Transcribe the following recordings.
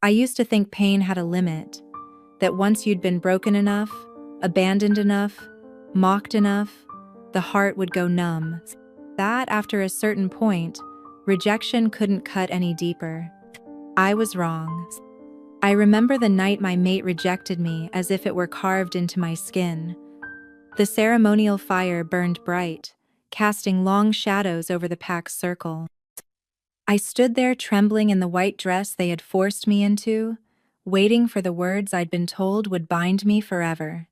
I used to think pain had a limit, that once you'd been broken enough, abandoned enough, mocked enough, the heart would go numb. That after a certain point, rejection couldn't cut any deeper. I was wrong. I remember the night my mate rejected me as if it were carved into my skin. The ceremonial fire burned bright, casting long shadows over the pack's circle. I stood there trembling in the white dress they had forced me into, waiting for the words I'd been told would bind me forever.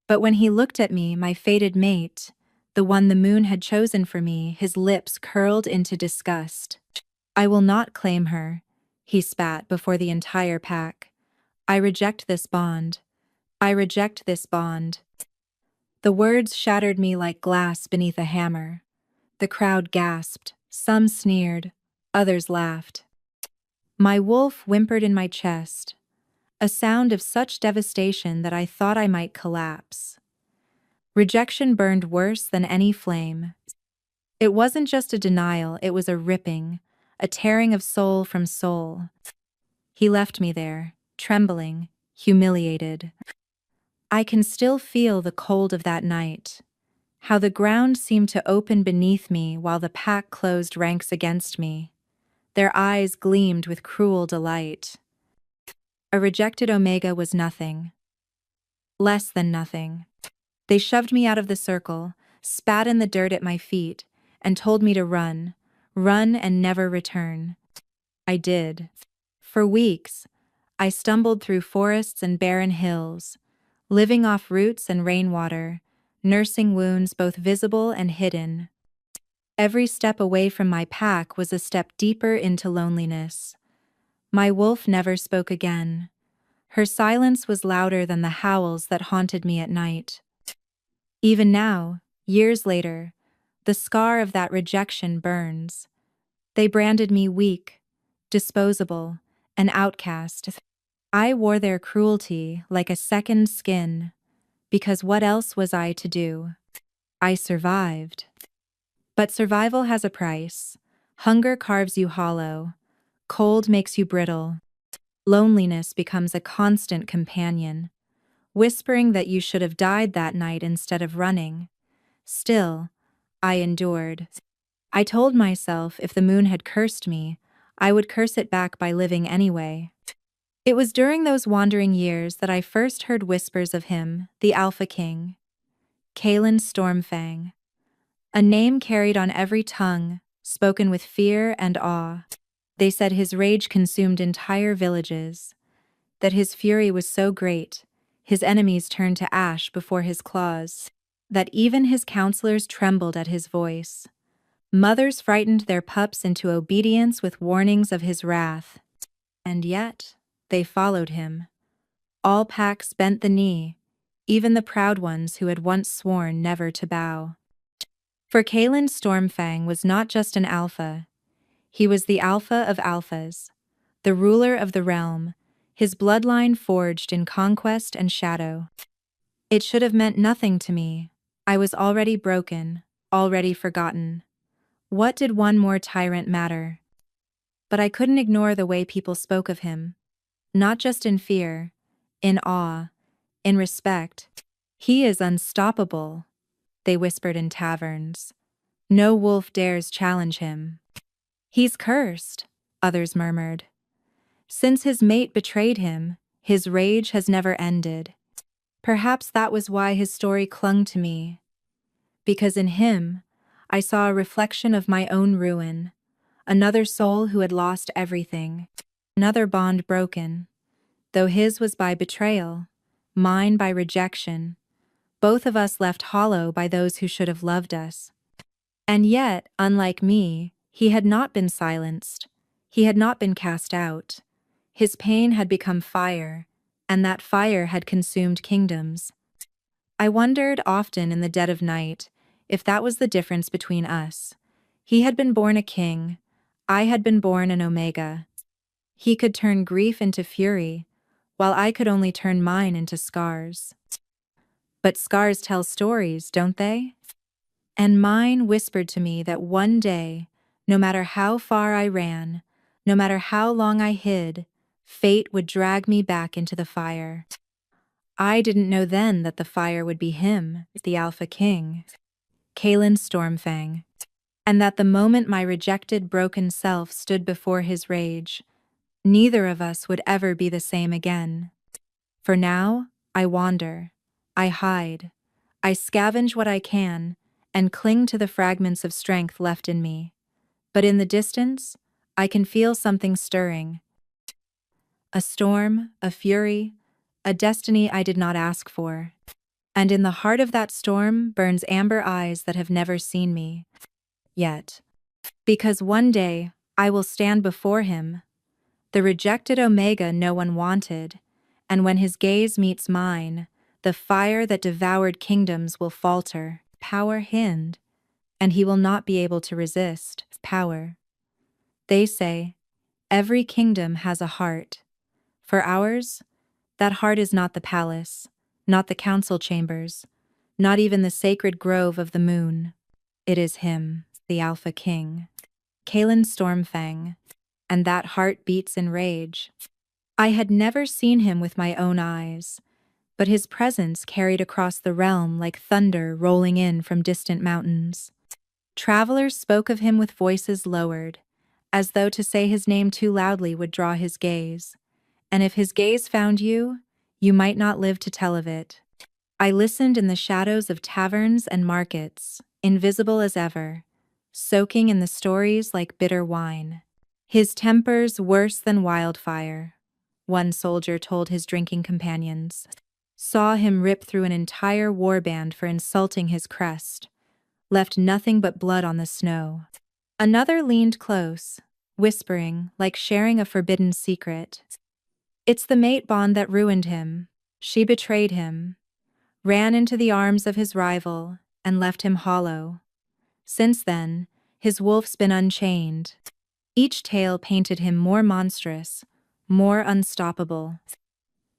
But when he looked at me, my fated mate, the one the moon had chosen for me, his lips curled into disgust. "I will not claim her," he spat before the entire pack. "I reject this bond. I reject this bond." The words shattered me like glass beneath a hammer. The crowd gasped, some sneered, others laughed. My wolf whimpered in my chest, a sound of such devastation that I thought I might collapse. Rejection burned worse than any flame. It wasn't just a denial, it was a ripping, a tearing of soul from soul. He left me there, trembling, humiliated. I can still feel the cold of that night, how the ground seemed to open beneath me while the pack closed ranks against me. Their eyes gleamed with cruel delight. A rejected Omega was nothing. Less than nothing. They shoved me out of the circle, spat in the dirt at my feet, and told me to run and never return. I did. For weeks, I stumbled through forests and barren hills, living off roots and rainwater, nursing wounds both visible and hidden. Every step away from my pack was a step deeper into loneliness. My wolf never spoke again. Her silence was louder than the howls that haunted me at night. Even now, years later, the scar of that rejection burns. They branded me weak, disposable, an outcast. I wore their cruelty like a second skin, because what else was I to do? I survived. But survival has a price. Hunger carves you hollow. Cold makes you brittle. Loneliness becomes a constant companion, whispering that you should have died that night instead of running. Still, I endured. I told myself if the moon had cursed me, I would curse it back by living anyway. It was during those wandering years that I first heard whispers of him, the Alpha King, Kaelen Stormfang. A name carried on every tongue, spoken with fear and awe. They said his rage consumed entire villages, that his fury was so great, his enemies turned to ash before his claws, that even his counselors trembled at his voice. Mothers frightened their pups into obedience with warnings of his wrath. And yet, they followed him. All packs bent the knee, even the proud ones who had once sworn never to bow. For Kaelen Stormfang was not just an alpha. He was the alpha of alphas, the ruler of the realm, his bloodline forged in conquest and shadow. It should have meant nothing to me. I was already broken, already forgotten. What did one more tyrant matter? But I couldn't ignore the way people spoke of him. Not just in fear, in awe, in respect. "He is unstoppable," they whispered in taverns. "No wolf dares challenge him." "He's cursed," others murmured. Since his mate betrayed him, his rage has never ended. Perhaps that was why his story clung to me. Because in him, I saw a reflection of my own ruin, another soul who had lost everything, another bond broken. Though his was by betrayal, mine by rejection, both of us left hollow by those who should have loved us. And yet, unlike me, he had not been silenced. He had not been cast out. His pain had become fire, and that fire had consumed kingdoms. I wondered often in the dead of night if that was the difference between us. He had been born a king, I had been born an Omega. He could turn grief into fury, while I could only turn mine into scars. But scars tell stories, don't they? And mine whispered to me that one day, no matter how far I ran, no matter how long I hid, Fate would drag me back into the fire. I didn't know then that the fire would be him, the Alpha King, Kaelen Stormfang, and that the moment my rejected, broken self stood before his rage, neither of us would ever be the same again. For now, I wander, I hide, I scavenge what I can, and cling to the fragments of strength left in me. But in the distance, I can feel something stirring. A storm, a fury, a destiny I did not ask for. And in the heart of that storm burns amber eyes that have never seen me yet. Because one day, I will stand before him, the rejected Omega no one wanted, and when his gaze meets mine, the fire that devoured kingdoms will falter, power hind, and he will not be able to resist power. They say, every kingdom has a heart. For ours, that heart is not the palace, not the council chambers, not even the sacred grove of the moon. It is him, the Alpha King, Kaelen Stormfang, and that heart beats in rage. I had never seen him with my own eyes, but his presence carried across the realm like thunder rolling in from distant mountains. Travelers spoke of him with voices lowered, as though to say his name too loudly would draw his gaze. And if his gaze found you, you might not live to tell of it. I listened in the shadows of taverns and markets, invisible as ever, soaking in the stories like bitter wine. His temper's worse than wildfire, one soldier told his drinking companions. Saw him rip through an entire warband for insulting his crest, left nothing but blood on the snow. Another leaned close, whispering like sharing a forbidden secret. It's the mate bond that ruined him. She betrayed him, ran into the arms of his rival, and left him hollow. Since then, his wolf's been unchained. Each tale painted him more monstrous, more unstoppable.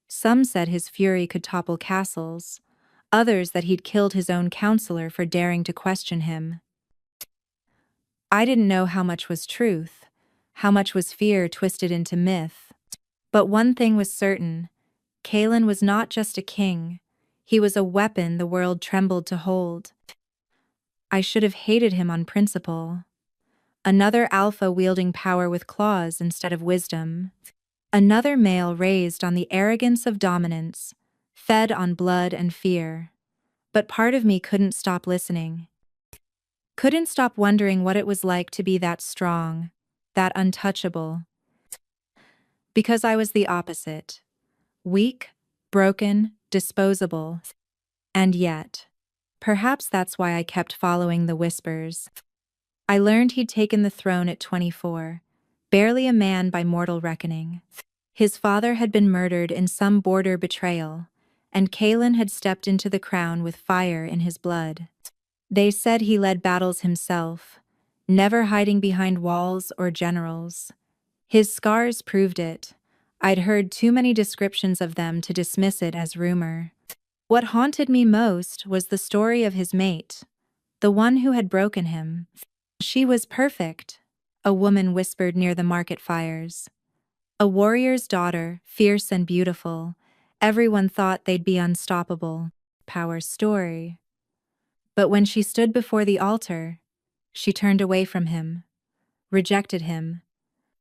Some said his fury could topple castles, others that he'd killed his own counselor for daring to question him. I didn't know how much was truth, how much was fear twisted into myth. But one thing was certain, Kaelen was not just a king, he was a weapon the world trembled to hold. I should have hated him on principle. Another alpha wielding power with claws instead of wisdom. Another male raised on the arrogance of dominance, fed on blood and fear. But part of me couldn't stop listening. Couldn't stop wondering what it was like to be that strong, that untouchable. Because I was the opposite. Weak, broken, disposable. And yet, perhaps that's why I kept following the whispers. I learned he'd taken the throne at 24, barely a man by mortal reckoning. His father had been murdered in some border betrayal, and Kaelen had stepped into the crown with fire in his blood. They said he led battles himself, never hiding behind walls or generals. His scars proved it. I'd heard too many descriptions of them to dismiss it as rumor. What haunted me most was the story of his mate, the one who had broken him. She was perfect, a woman whispered near the market fires. A warrior's daughter, fierce and beautiful. Everyone thought they'd be unstoppable. Power story. But when she stood before the altar, she turned away from him, rejected him,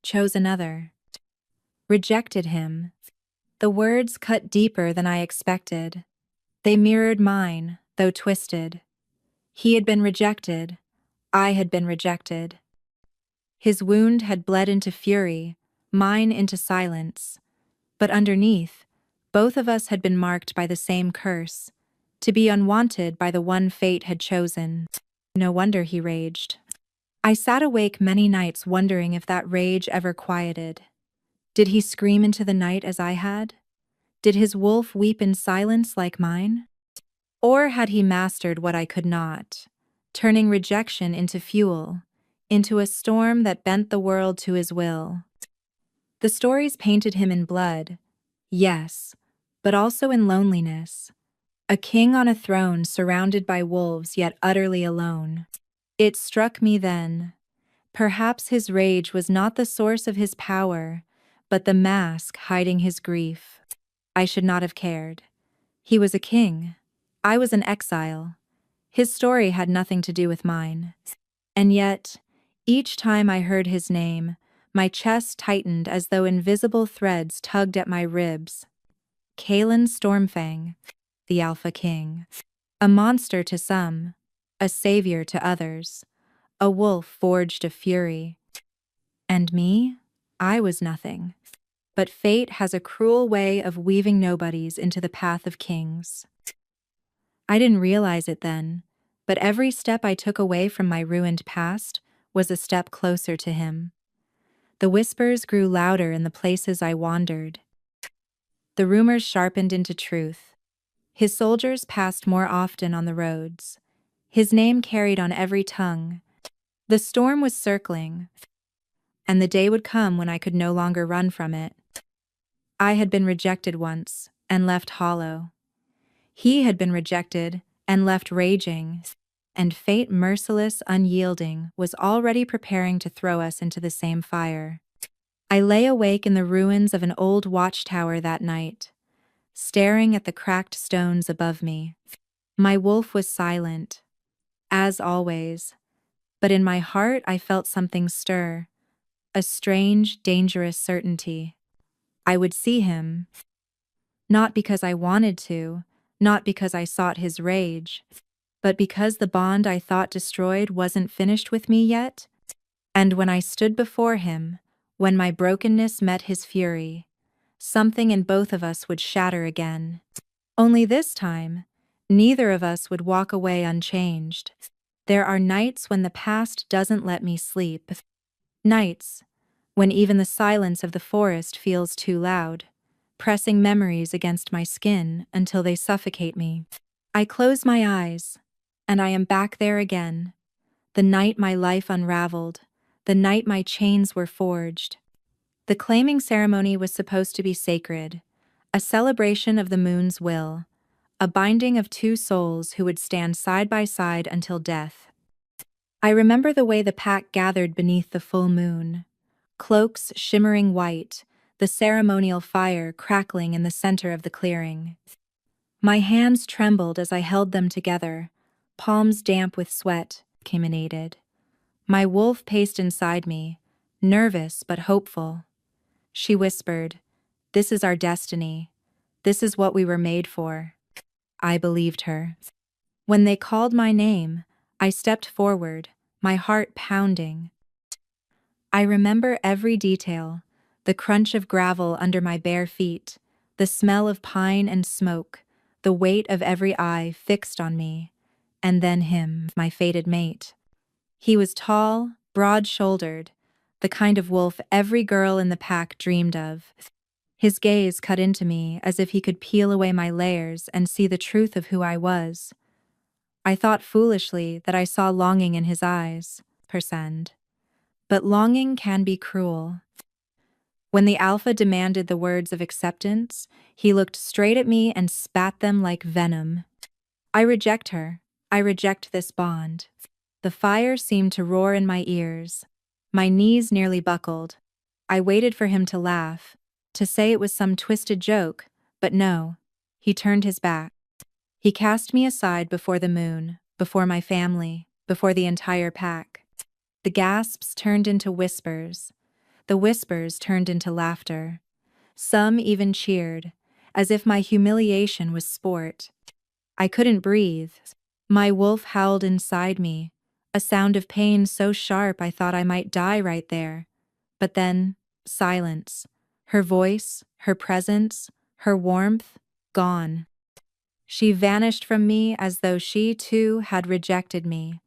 chose another. Rejected him. The words cut deeper than I expected. They mirrored mine, though twisted. He had been rejected. I had been rejected. His wound had bled into fury, mine into silence. But underneath, both of us had been marked by the same curse, to be unwanted by the one fate had chosen. No wonder he raged. I sat awake many nights wondering if that rage ever quieted. Did he scream into the night as I had? Did his wolf weep in silence like mine? Or had he mastered what I could not, turning rejection into fuel, into a storm that bent the world to his will? The stories painted him in blood, yes, but also in loneliness. A king on a throne surrounded by wolves yet utterly alone. It struck me then. Perhaps his rage was not the source of his power, but the mask hiding his grief. I should not have cared. He was a king. I was an exile. His story had nothing to do with mine. And yet, each time I heard his name, my chest tightened as though invisible threads tugged at my ribs. Kaelen Stormfang, the Alpha King. A monster to some, a savior to others, a wolf forged of fury. And me? I was nothing. But fate has a cruel way of weaving nobodies into the path of kings. I didn't realize it then, but every step I took away from my ruined past was a step closer to him. The whispers grew louder in the places I wandered. The rumors sharpened into truth. His soldiers passed more often on the roads. His name carried on every tongue. The storm was circling, and the day would come when I could no longer run from it. I had been rejected once and left hollow. He had been rejected and left raging, and fate, merciless, unyielding, was already preparing to throw us into the same fire. I lay awake in the ruins of an old watchtower that night, staring at the cracked stones above me. My wolf was silent, as always, but in my heart I felt something stir, a strange, dangerous certainty. I would see him, not because I wanted to, not because I sought his rage, but because the bond I thought destroyed wasn't finished with me yet. And when I stood before him, when my brokenness met his fury, something in both of us would shatter again. Only this time, neither of us would walk away unchanged. There are nights when the past doesn't let me sleep. Nights when even the silence of the forest feels too loud, pressing memories against my skin until they suffocate me. I close my eyes, and I am back there again. The night my life unraveled, the night my chains were forged. The claiming ceremony was supposed to be sacred, a celebration of the moon's will, a binding of two souls who would stand side by side until death. I remember the way the pack gathered beneath the full moon, cloaks shimmering white, the ceremonial fire crackling in the center of the clearing. My hands trembled as I held them together, palms damp with sweat, emanated. My wolf paced inside me, nervous but hopeful. She whispered, "This is our destiny. This is what we were made for." I believed her. When they called my name, I stepped forward, my heart pounding. I remember every detail, the crunch of gravel under my bare feet, the smell of pine and smoke, the weight of every eye fixed on me, and then him, my fated mate. He was tall, broad-shouldered, the kind of wolf every girl in the pack dreamed of. His gaze cut into me as if he could peel away my layers and see the truth of who I was. I thought foolishly that I saw longing in his eyes, percent. But longing can be cruel. When the alpha demanded the words of acceptance, he looked straight at me and spat them like venom. I reject her. I reject this bond. The fire seemed to roar in my ears. My knees nearly buckled. I waited for him to laugh, to say it was some twisted joke, but no. He turned his back. He cast me aside before the moon, before my family, before the entire pack. The gasps turned into whispers. The whispers turned into laughter. Some even cheered, as if my humiliation was sport. I couldn't breathe. My wolf howled inside me, a sound of pain so sharp I thought I might die right there. But then, silence. Her voice, her presence, her warmth, gone. She vanished from me as though she too had rejected me.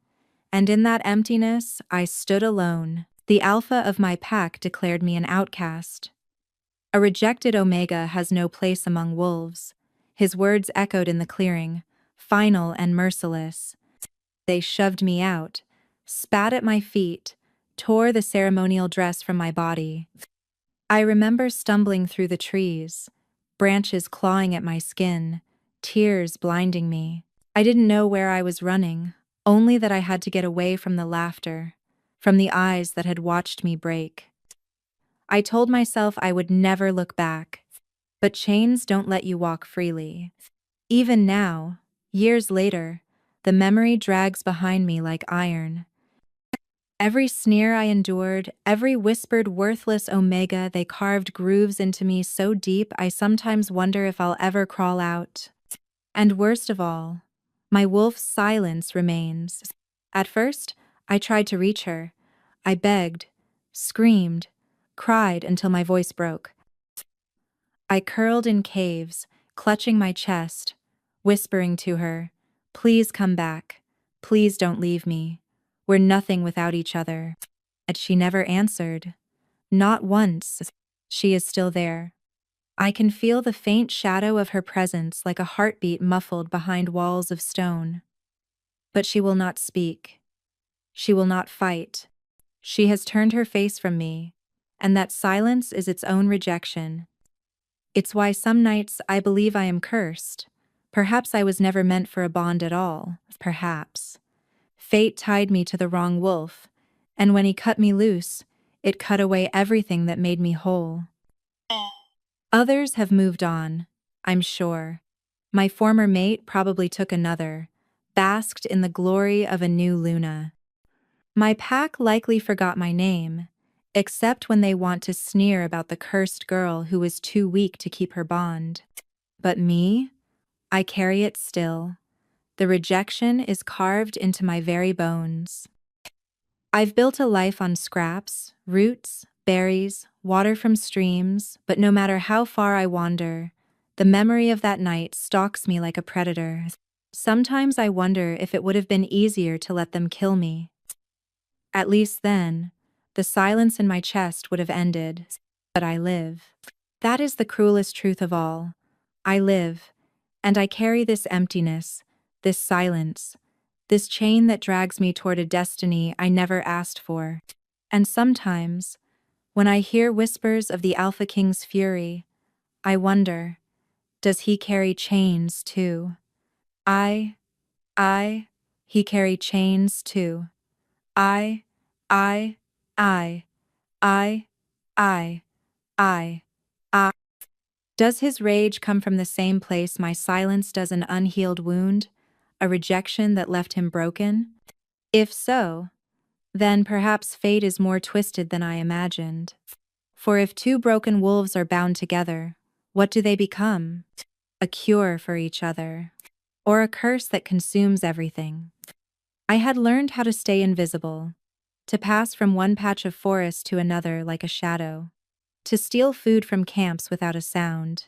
And in that emptiness, I stood alone. The alpha of my pack declared me an outcast. A rejected omega has no place among wolves. His words echoed in the clearing, final and merciless. They shoved me out, spat at my feet, tore the ceremonial dress from my body. I remember stumbling through the trees, branches clawing at my skin, tears blinding me. I didn't know where I was running, only that I had to get away from the laughter, from the eyes that had watched me break. I told myself I would never look back. But chains don't let you walk freely. Even now, years later, the memory drags behind me like iron. Every sneer I endured, every whispered worthless omega, they carved grooves into me so deep I sometimes wonder if I'll ever crawl out. And worst of all, my wolf's silence remains. At first, I tried to reach her. I begged, screamed, cried until my voice broke. I curled in caves, clutching my chest, whispering to her, "Please come back. Please don't leave me. We're nothing without each other." And she never answered. Not once. She is still there. I can feel the faint shadow of her presence like a heartbeat muffled behind walls of stone. But she will not speak. She will not fight. She has turned her face from me, and that silence is its own rejection. It's why some nights I believe I am cursed. Perhaps I was never meant for a bond at all. Perhaps. Fate tied me to the wrong wolf, and when he cut me loose, it cut away everything that made me whole. Others have moved on, I'm sure. My former mate probably took another, basked in the glory of a new Luna. My pack likely forgot my name, except when they want to sneer about the cursed girl who was too weak to keep her bond. But me? I carry it still. The rejection is carved into my very bones. I've built a life on scraps, roots, berries, water from streams, but no matter how far I wander, the memory of that night stalks me like a predator. Sometimes I wonder if it would have been easier to let them kill me. At least then, the silence in my chest would have ended. But I live. That is the cruelest truth of all. I live, and I carry this emptiness, this silence, this chain that drags me toward a destiny I never asked for. And sometimes, when I hear whispers of the Alpha King's fury, I wonder, does he carry chains too? I, he carry chains too. I, I, I, I, I, I. Does his rage come from the same place my silence does, an unhealed wound, a rejection that left him broken? If so, then perhaps fate is more twisted than I imagined. For if two broken wolves are bound together, what do they become? A cure for each other, or a curse that consumes everything. I had learned how to stay invisible, to pass from one patch of forest to another like a shadow, to steal food from camps without a sound,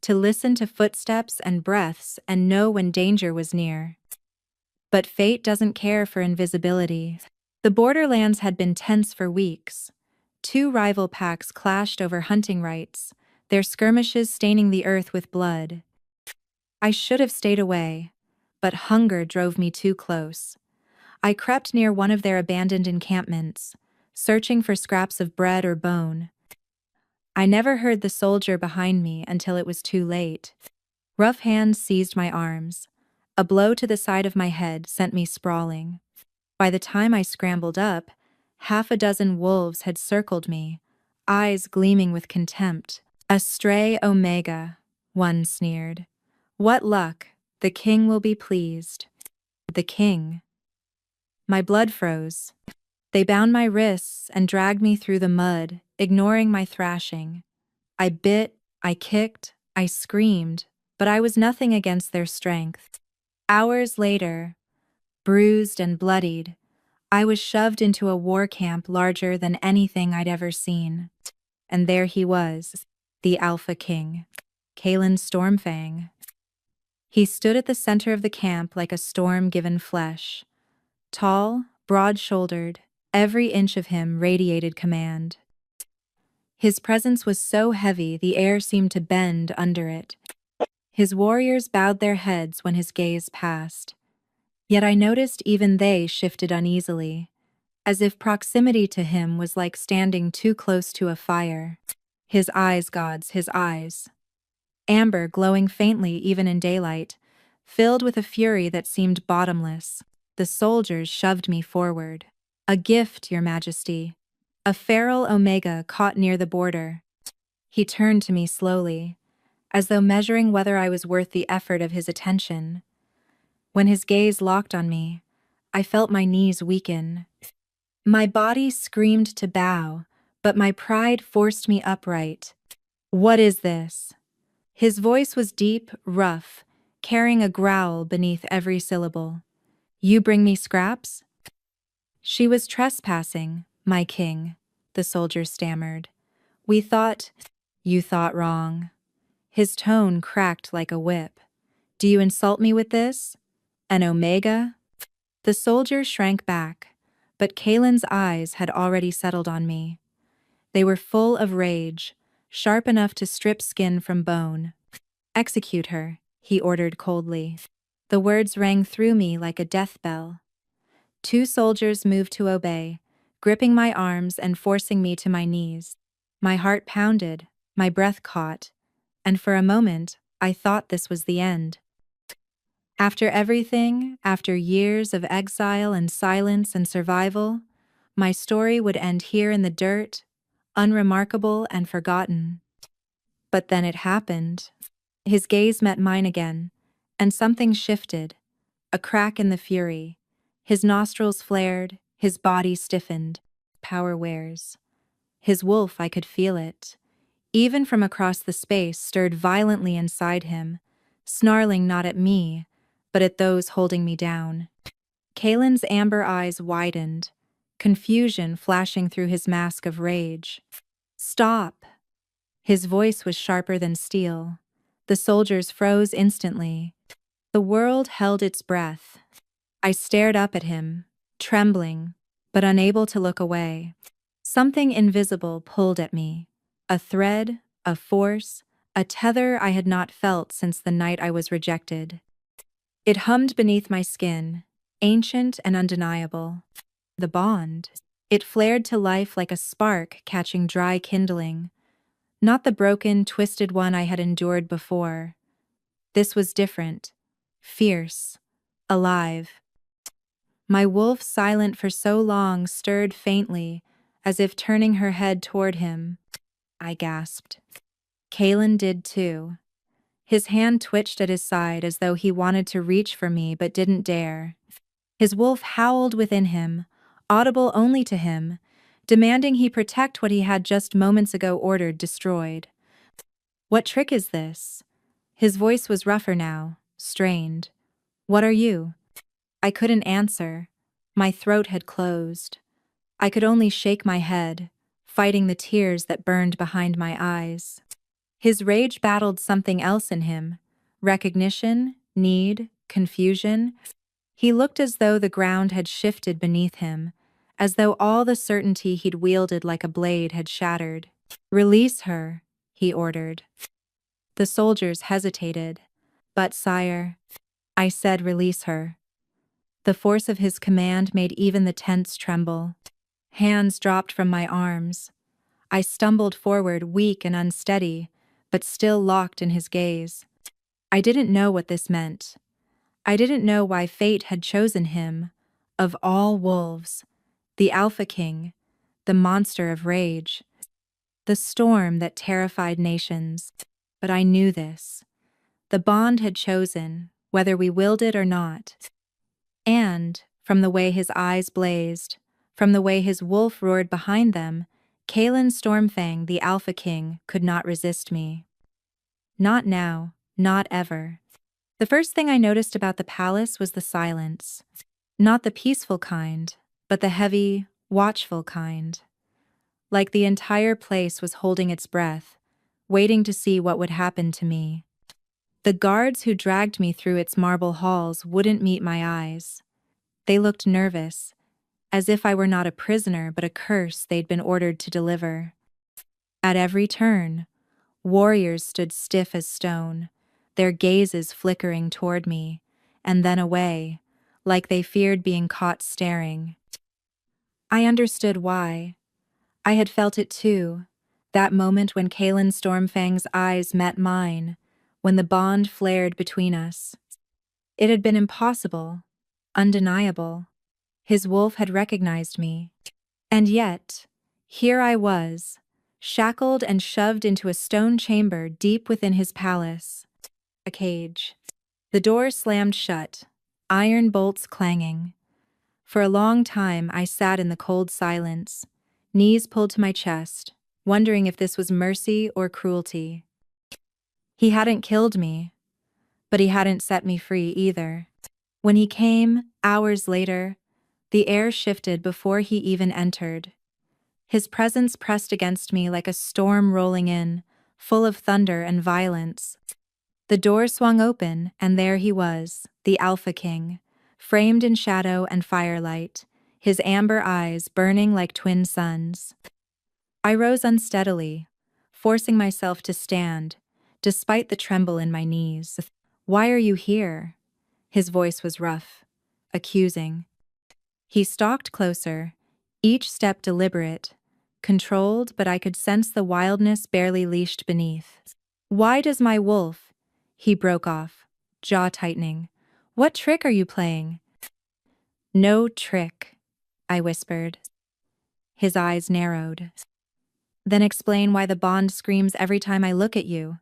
to listen to footsteps and breaths and know when danger was near. But fate doesn't care for invisibility. The borderlands had been tense for weeks. Two rival packs clashed over hunting rights, their skirmishes staining the earth with blood. I should have stayed away, but hunger drove me too close. I crept near one of their abandoned encampments, searching for scraps of bread or bone. I never heard the soldier behind me until it was too late. Rough hands seized my arms. A blow to the side of my head sent me sprawling. By the time I scrambled up, half a dozen wolves had circled me, eyes gleaming with contempt. "A stray omega," one sneered. "What luck, the king will be pleased." The king. My blood froze. They bound my wrists and dragged me through the mud, ignoring my thrashing. I bit, I kicked, I screamed, but I was nothing against their strength. Hours later, bruised and bloodied, I was shoved into a war camp larger than anything I'd ever seen. And there he was, the Alpha King, Kaelen Stormfang. He stood at the center of the camp like a storm-given flesh. Tall, broad-shouldered, every inch of him radiated command. His presence was so heavy the air seemed to bend under it. His warriors bowed their heads when his gaze passed. Yet I noticed even they shifted uneasily, as if proximity to him was like standing too close to a fire. His eyes, gods, his eyes. Amber glowing faintly even in daylight, filled with a fury that seemed bottomless. The soldiers shoved me forward. "A gift, your majesty." A feral omega caught near the border. He turned to me slowly, as though measuring whether I was worth the effort of his attention. When his gaze locked on me, I felt my knees weaken. My body screamed to bow, but my pride forced me upright. "What is this?" His voice was deep, rough, carrying a growl beneath every syllable. "You bring me scraps?" "She was trespassing, my king," the soldier stammered. "We thought—" "You thought wrong." His tone cracked like a whip. "Do you insult me with this? An omega?" The soldier shrank back, but Kaelen's eyes had already settled on me. They were full of rage, sharp enough to strip skin from bone. "Execute her," he ordered coldly. The words rang through me like a death bell. Two soldiers moved to obey, gripping my arms and forcing me to my knees. My heart pounded, my breath caught, and for a moment, I thought this was the end. After everything, after years of exile and silence and survival, my story would end here in the dirt, unremarkable and forgotten. But then it happened. His gaze met mine again, and something shifted, a crack in the fury. His nostrils flared, his body stiffened. Power wears. His wolf, I could feel it. Even from across the space, stirred violently inside him, snarling not at me, but at those holding me down. Kaelen's amber eyes widened, confusion flashing through his mask of rage. "Stop!" His voice was sharper than steel. The soldiers froze instantly. The world held its breath. I stared up at him, trembling, but unable to look away. Something invisible pulled at me. A thread, a force, a tether I had not felt since the night I was rejected. It hummed beneath my skin, ancient and undeniable. The bond. It flared to life like a spark catching dry kindling. Not the broken, twisted one I had endured before. This was different, fierce, alive. My wolf, silent for so long, stirred faintly, as if turning her head toward him. I gasped. Kaelen did too. His hand twitched at his side as though he wanted to reach for me but didn't dare. His wolf howled within him, audible only to him, demanding he protect what he had just moments ago ordered destroyed. "What trick is this?" His voice was rougher now, strained. "What are you?" I couldn't answer. My throat had closed. I could only shake my head, fighting the tears that burned behind my eyes. His rage battled something else in him. Recognition, need, confusion. He looked as though the ground had shifted beneath him, as though all the certainty he'd wielded like a blade had shattered. "Release her," he ordered. The soldiers hesitated. "But, sire," I said, "release her." The force of his command made even the tents tremble. Hands dropped from my arms. I stumbled forward, weak and unsteady, but still locked in his gaze. I didn't know what this meant. I didn't know why fate had chosen him, of all wolves, the Alpha King, the monster of rage, the storm that terrified nations. But I knew this. The bond had chosen, whether we willed it or not. And, from the way his eyes blazed, from the way his wolf roared behind them, Kaelen Stormfang, the Alpha King, could not resist me. Not now, not ever. The first thing I noticed about the palace was the silence. Not the peaceful kind, but the heavy, watchful kind. Like the entire place was holding its breath, waiting to see what would happen to me. The guards who dragged me through its marble halls wouldn't meet my eyes. They looked nervous, as if I were not a prisoner but a curse they'd been ordered to deliver. At every turn, warriors stood stiff as stone, their gazes flickering toward me, and then away, like they feared being caught staring. I understood why. I had felt it too, that moment when Kaelen Stormfang's eyes met mine, when the bond flared between us. It had been impossible, undeniable. His wolf had recognized me. And yet, Here I was, shackled and shoved into a stone chamber deep within his palace. A cage. The door slammed shut, iron bolts clanging. For a long time I sat in the cold silence, knees pulled to my chest, wondering if this was mercy or cruelty. He hadn't killed me, but he hadn't set me free either. When he came, hours later, the air shifted before he even entered. His presence pressed against me like a storm rolling in, full of thunder and violence. The door swung open, and there he was, the Alpha King, framed in shadow and firelight, his amber eyes burning like twin suns. I rose unsteadily, forcing myself to stand, despite the tremble in my knees. "Why are you here?" His voice was rough, accusing. He stalked closer, each step deliberate, controlled, but I could sense the wildness barely leashed beneath. "Why does my wolf?" He broke off, jaw tightening. "What trick are you playing?" "No trick," I whispered. His eyes narrowed. "Then explain why the bond screams every time I look at you.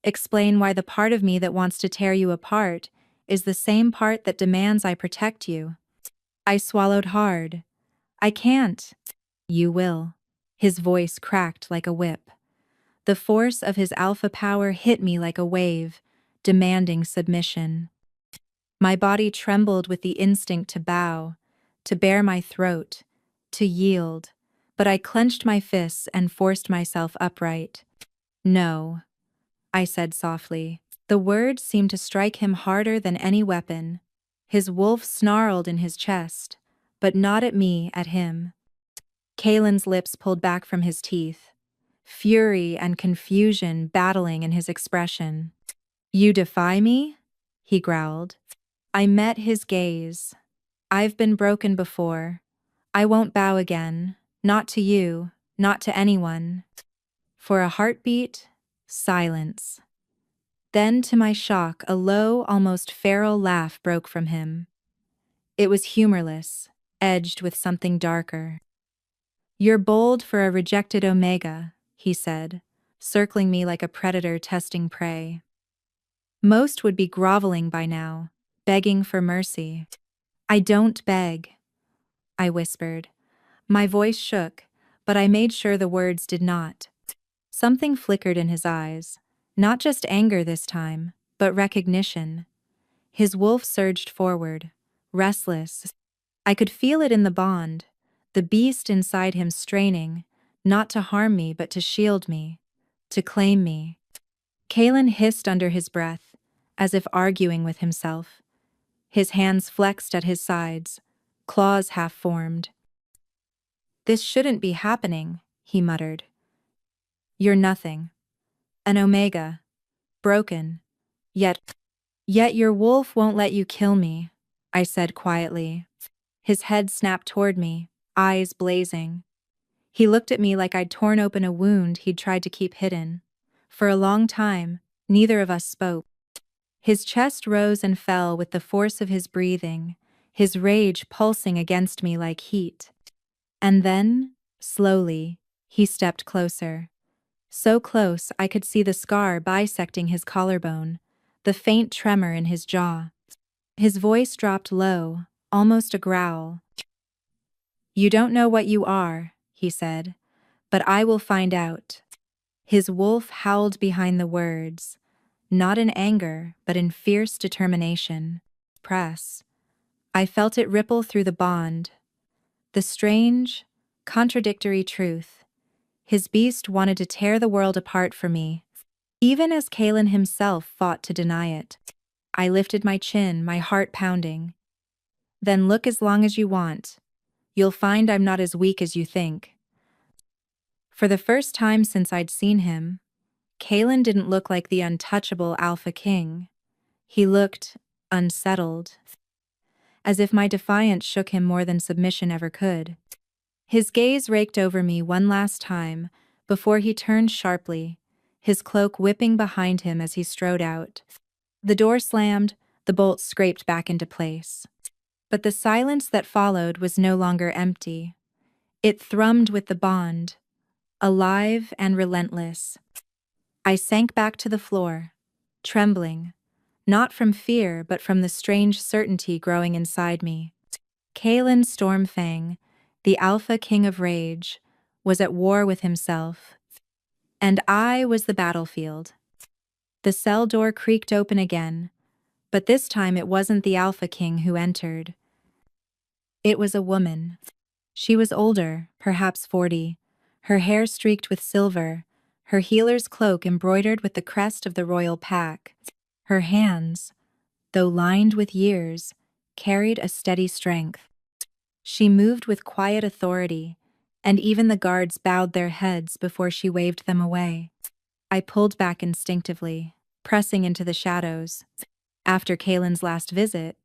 Explain why the part of me that wants to tear you apart is the same part that demands I protect you." I swallowed hard. "I can't." "You will." His voice cracked like a whip. The force of his alpha power hit me like a wave, demanding submission. My body trembled with the instinct to bow, to bare my throat, to yield, but I clenched my fists and forced myself upright. "No," I said softly. The words seemed to strike him harder than any weapon. His wolf snarled in his chest, but not at me, at him. Kaelen's lips pulled back from his teeth, fury and confusion battling in his expression. "You defy me?" he growled. I met his gaze. "I've been broken before. I won't bow again, not to you, not to anyone." For a heartbeat, silence. Then, to my shock, a low, almost feral laugh broke from him. It was humorless, edged with something darker. "You're bold for a rejected Omega," he said, circling me like a predator testing prey. "Most would be groveling by now, begging for mercy." "I don't beg," I whispered. My voice shook, but I made sure the words did not. Something flickered in his eyes, not just anger this time, but recognition. His wolf surged forward, restless. I could feel it in the bond, the beast inside him straining, not to harm me but to shield me, to claim me. Kaelen hissed under his breath, as if arguing with himself. His hands flexed at his sides, claws half-formed. "This shouldn't be happening," he muttered. "You're nothing. An Omega. Broken. Yet your wolf won't let you kill me," I said quietly. His head snapped toward me, eyes blazing. He looked at me like I'd torn open a wound he'd tried to keep hidden. For a long time, neither of us spoke. His chest rose and fell with the force of his breathing, his rage pulsing against me like heat. And then, slowly, he stepped closer. So close I could see the scar bisecting his collarbone, the faint tremor in his jaw. His voice dropped low, almost a growl. "You don't know what you are," he said, "but I will find out." His wolf howled behind the words, not in anger, but in fierce determination. Press. I felt it ripple through the bond. The strange, contradictory truth. His beast wanted to tear the world apart for me, even as Kaelen himself fought to deny it. I lifted my chin, my heart pounding. "Then look as long as you want. You'll find I'm not as weak as you think." For the first time since I'd seen him, Kaelen didn't look like the untouchable Alpha King. He looked unsettled, as if my defiance shook him more than submission ever could. His gaze raked over me one last time before he turned sharply, his cloak whipping behind him as he strode out. The door slammed, the bolts scraped back into place. But the silence that followed was no longer empty. It thrummed with the bond, alive and relentless. I sank back to the floor, trembling, not from fear but from the strange certainty growing inside me. Kaelen Stormfang, the Alpha King of Rage, was at war with himself, and I was the battlefield. The cell door creaked open again, but this time it wasn't the Alpha King who entered. It was a woman. She was older, perhaps 40, her hair streaked with silver, her healer's cloak embroidered with the crest of the royal pack. Her hands, though lined with years, carried a steady strength. She moved with quiet authority, and even the guards bowed their heads before she waved them away. I pulled back instinctively, pressing into the shadows. After Kaelen's last visit,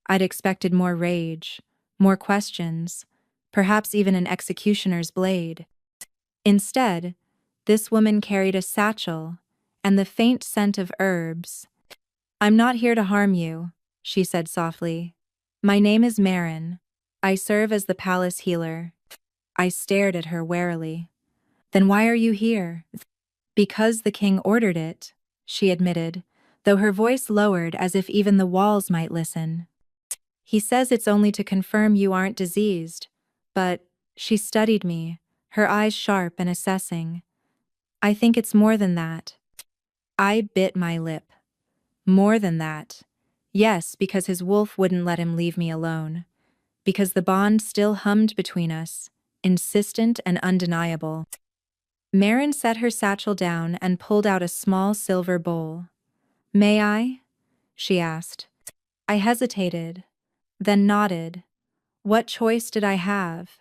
I'd expected more rage, more questions, perhaps even an executioner's blade. Instead, this woman carried a satchel and the faint scent of herbs. "I'm not here to harm you," she said softly. "My name is Marin. I serve as the palace healer." I stared at her warily. "Then why are you here?" "Because the king ordered it," she admitted, though her voice lowered as if even the walls might listen. "He says it's only to confirm you aren't diseased, but..." She studied me, her eyes sharp and assessing. "I think it's more than that." I bit my lip. More than that. Yes, because his wolf wouldn't let him leave me alone. Because the bond still hummed between us, insistent and undeniable. Marin set her satchel down and pulled out a small silver bowl. "May I?" she asked. I hesitated, then nodded. What choice did I have?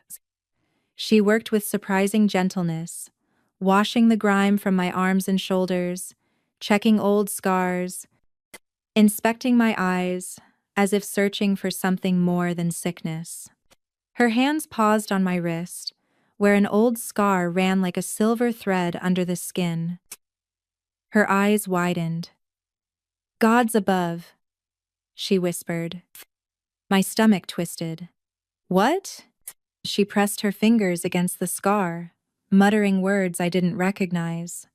She worked with surprising gentleness, washing the grime from my arms and shoulders, checking old scars, inspecting my eyes, as if searching for something more than sickness. Her hands paused on my wrist, where an old scar ran like a silver thread under the skin. Her eyes widened. "Gods above," she whispered. My stomach twisted. "What?" She pressed her fingers against the scar, muttering words I didn't recognize.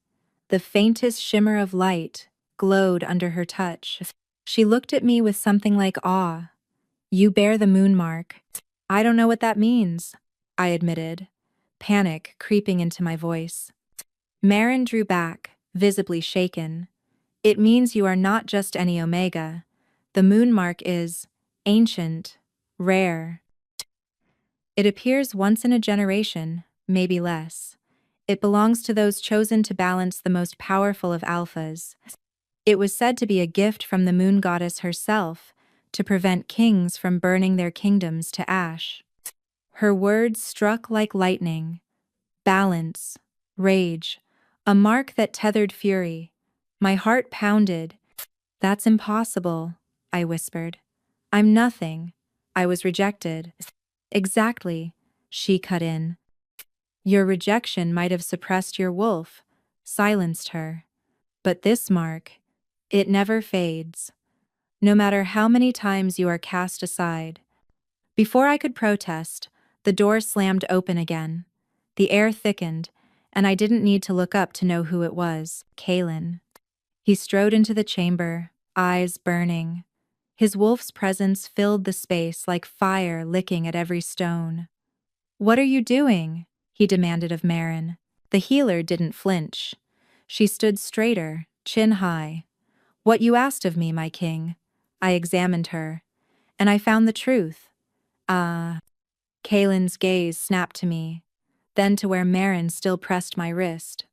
The faintest shimmer of light glowed under her touch. She looked at me with something like awe. "You bear the moon mark." "I don't know what that means," I admitted, panic creeping into my voice. Marin drew back, visibly shaken. "It means you are not just any Omega. The moon mark is ancient, rare. It appears once in a generation, maybe less. It belongs to those chosen to balance the most powerful of alphas. It was said to be a gift from the moon goddess herself, to prevent kings from burning their kingdoms to ash." Her words struck like lightning. Balance, rage, a mark that tethered fury. My heart pounded. "That's impossible," I whispered. "I'm nothing. I was rejected." "Exactly," she cut in. "Your rejection might have suppressed your wolf, silenced her. But this mark, it never fades. No matter how many times you are cast aside." Before I could protest, the door slammed open again. The air thickened, and I didn't need to look up to know who it was. Kaelen. He strode into the chamber, eyes burning. His wolf's presence filled the space like fire licking at every stone. "What are you doing?" he demanded of Marin. The healer didn't flinch. She stood straighter, chin high. "What you asked of me, my king." I examined her, and I found the truth. "Ah." Kaelen's gaze snapped to me, then to where Marin still pressed my wrist.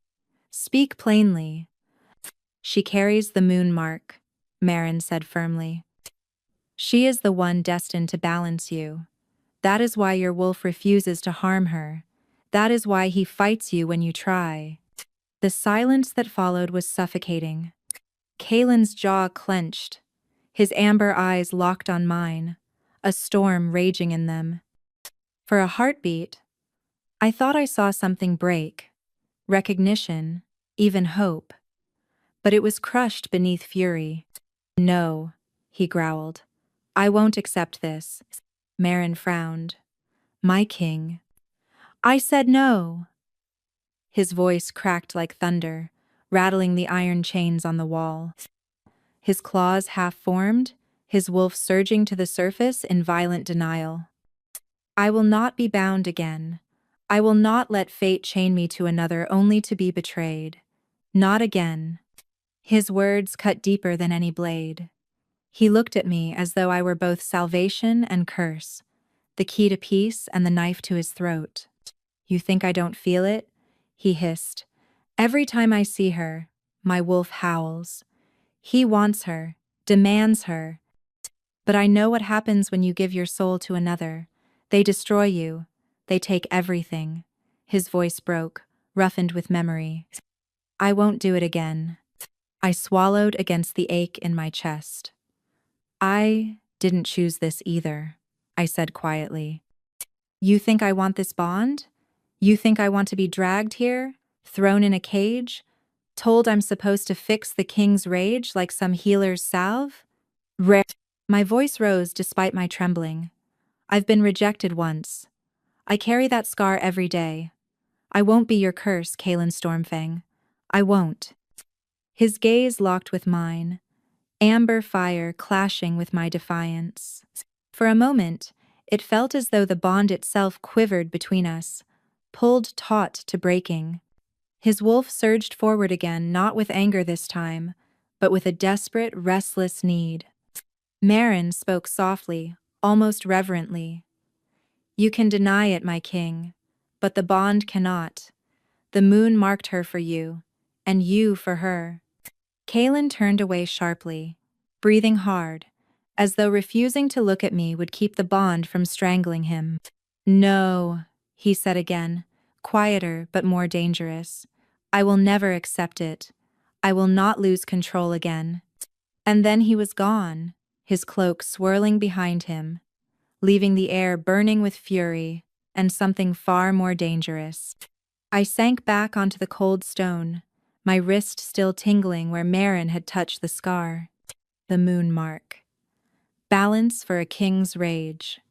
"Speak plainly." "She carries the moon mark," Marin said firmly. "She is the one destined to balance you. That is why your wolf refuses to harm her. That is why he fights you when you try." The silence that followed was suffocating. Kaelen's jaw clenched, his amber eyes locked on mine, a storm raging in them. For a heartbeat, I thought I saw something break, recognition, even hope. But it was crushed beneath fury. "No," he growled. "I won't accept this." Marin frowned. "My king." I said no. His voice cracked like thunder, rattling the iron chains on the wall. His claws half-formed, his wolf surging to the surface in violent denial. I will not be bound again. I will not let fate chain me to another only to be betrayed. Not again. His words cut deeper than any blade. He looked at me as though I were both salvation and curse, the key to peace and the knife to his throat. You think I don't feel it? He hissed. Every time I see her, my wolf howls. He wants her, demands her. But I know what happens when you give your soul to another. They destroy you. They take everything. His voice broke, roughened with memory. I won't do it again. I swallowed against the ache in my chest. I didn't choose this either, I said quietly. You think I want this bond? You think I want to be dragged here, thrown in a cage, told I'm supposed to fix the king's rage like some healer's salve? My voice rose despite my trembling. I've been rejected once. I carry that scar every day. I won't be your curse, Kaelen Stormfang. I won't. His gaze locked with mine, amber fire clashing with my defiance. For a moment, it felt as though the bond itself quivered between us, pulled taut to breaking. His wolf surged forward again, not with anger this time, but with a desperate, restless need. Marin spoke softly, almost reverently. You can deny it, my king, but the bond cannot. The moon marked her for you, and you for her. Kaelen turned away sharply, breathing hard, as though refusing to look at me would keep the bond from strangling him. No, he said again, quieter but more dangerous. I will never accept it. I will not lose control again. And then he was gone, his cloak swirling behind him, leaving the air burning with fury and something far more dangerous. I sank back onto the cold stone, my wrist still tingling where Marin had touched the scar. The moon mark. Balance for a king's rage.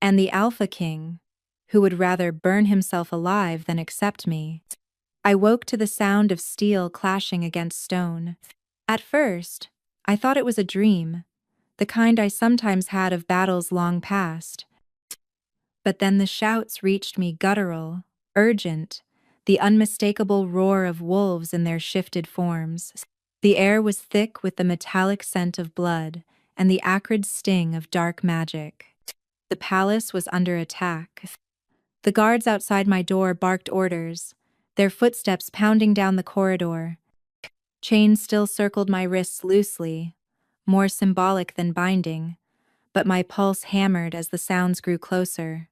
And the Alpha King, who would rather burn himself alive than accept me. I woke to the sound of steel clashing against stone. At first, I thought it was a dream, the kind I sometimes had of battles long past. But then the shouts reached me guttural, urgent, the unmistakable roar of wolves in their shifted forms. The air was thick with the metallic scent of blood and the acrid sting of dark magic. The palace was under attack. The guards outside my door barked orders, their footsteps pounding down the corridor. Chains still circled my wrists loosely, more symbolic than binding, but my pulse hammered as the sounds grew closer.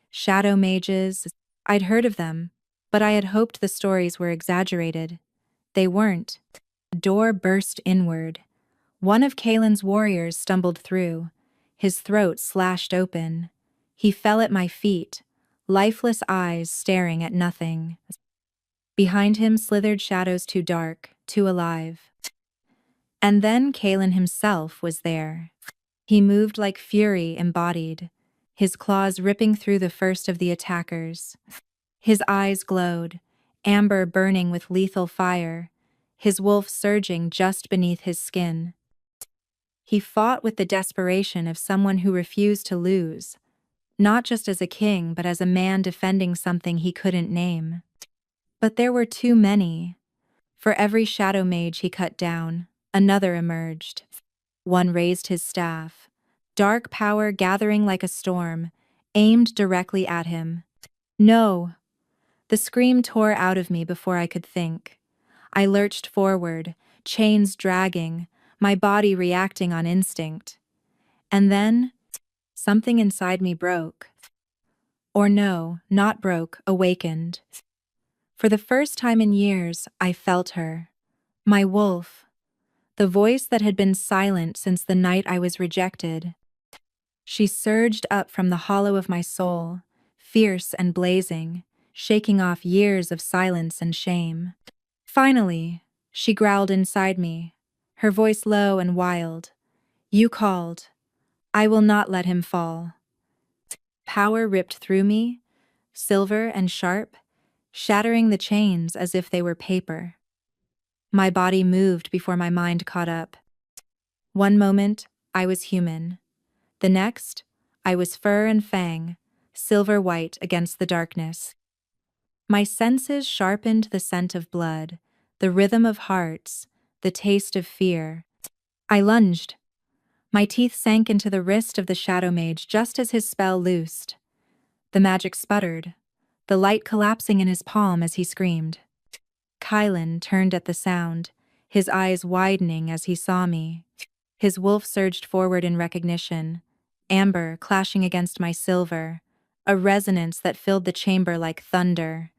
Shadow mages, I'd heard of them, but I had hoped the stories were exaggerated. They weren't. The door burst inward. One of Kaelin's warriors stumbled through, his throat slashed open. He fell at my feet, lifeless eyes staring at nothing. Behind him slithered shadows too dark, too alive. And then Kaelen himself was there. He moved like fury embodied, his claws ripping through the first of the attackers. His eyes glowed, amber burning with lethal fire, his wolf surging just beneath his skin. He fought with the desperation of someone who refused to lose, not just as a king but as a man defending something he couldn't name. But there were too many. For every shadow mage he cut down, another emerged. One raised his staff, dark power gathering like a storm, aimed directly at him. No! The scream tore out of me before I could think. I lurched forward, chains dragging, my body reacting on instinct. And then, something inside me broke. Or no, not broke, awakened. For the first time in years, I felt her. My wolf. The voice that had been silent since the night I was rejected. She surged up from the hollow of my soul, fierce and blazing, shaking off years of silence and shame. Finally, she growled inside me, her voice low and wild. You called. I will not let him fall. Power ripped through me, silver and sharp, shattering the chains as if they were paper. My body moved before my mind caught up. One moment, I was human. The next, I was fur and fang, silver white against the darkness. My senses sharpened the scent of blood, the rhythm of hearts, the taste of fear. I lunged. My teeth sank into the wrist of the shadow mage just as his spell loosed. The magic sputtered, the light collapsing in his palm as he screamed. Kaelen turned at the sound, his eyes widening as he saw me. His wolf surged forward in recognition, amber clashing against my silver, a resonance that filled the chamber like thunder.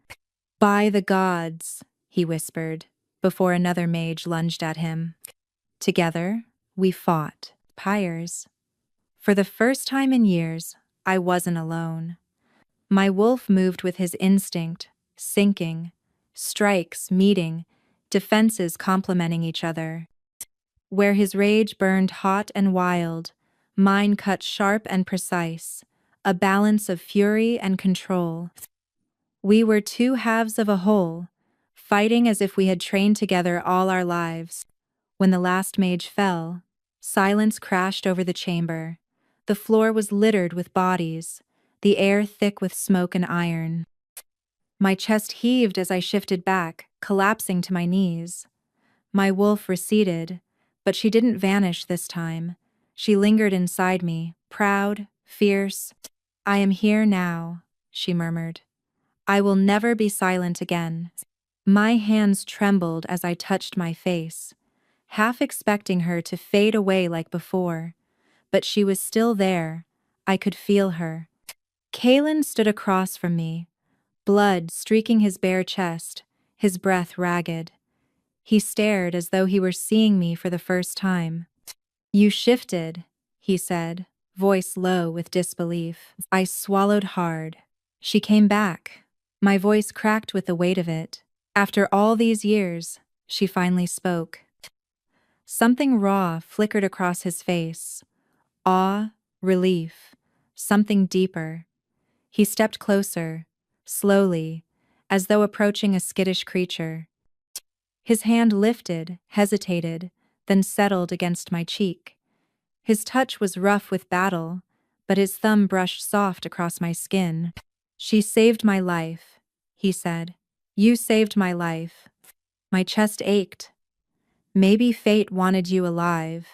"By the gods," he whispered, before another mage lunged at him. Together, we fought. Pyres. For the first time in years, I wasn't alone. My wolf moved with his instinct, sinking, strikes meeting, defenses complementing each other. Where his rage burned hot and wild, mine cut sharp and precise, a balance of fury and control. We were two halves of a whole, fighting as if we had trained together all our lives. When the last mage fell, silence crashed over the chamber. The floor was littered with bodies, the air thick with smoke and iron. My chest heaved as I shifted back, collapsing to my knees. My wolf receded, but she didn't vanish this time. She lingered inside me, proud, fierce. "I am here now," she murmured. "I will never be silent again." My hands trembled as I touched my face, half expecting her to fade away like before. But she was still there. I could feel her. Kaelen stood across from me, blood streaking his bare chest, his breath ragged. He stared as though he were seeing me for the first time. "You shifted," he said, voice low with disbelief. I swallowed hard. She came back. My voice cracked with the weight of it. After all these years, she finally spoke. Something raw flickered across his face. Awe, relief, something deeper. He stepped closer, slowly, as though approaching a skittish creature. His hand lifted, hesitated, then settled against my cheek. His touch was rough with battle, but his thumb brushed soft across my skin. "She saved my life," he said. "You saved my life." My chest ached. "Maybe fate wanted you alive."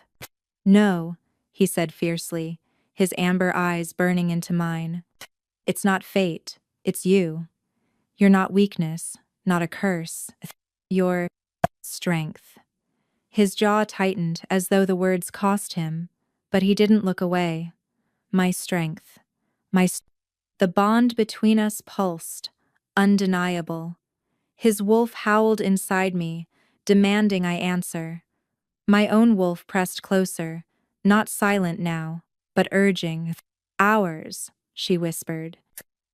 "No," he said fiercely, his amber eyes burning into mine. "It's not fate, it's you. You're not weakness, not a curse. You're strength." His jaw tightened as though the words cost him, but he didn't look away. My strength. The bond between us pulsed, undeniable. His wolf howled inside me, demanding I answer. My own wolf pressed closer, not silent now, but urging. "Ours," she whispered.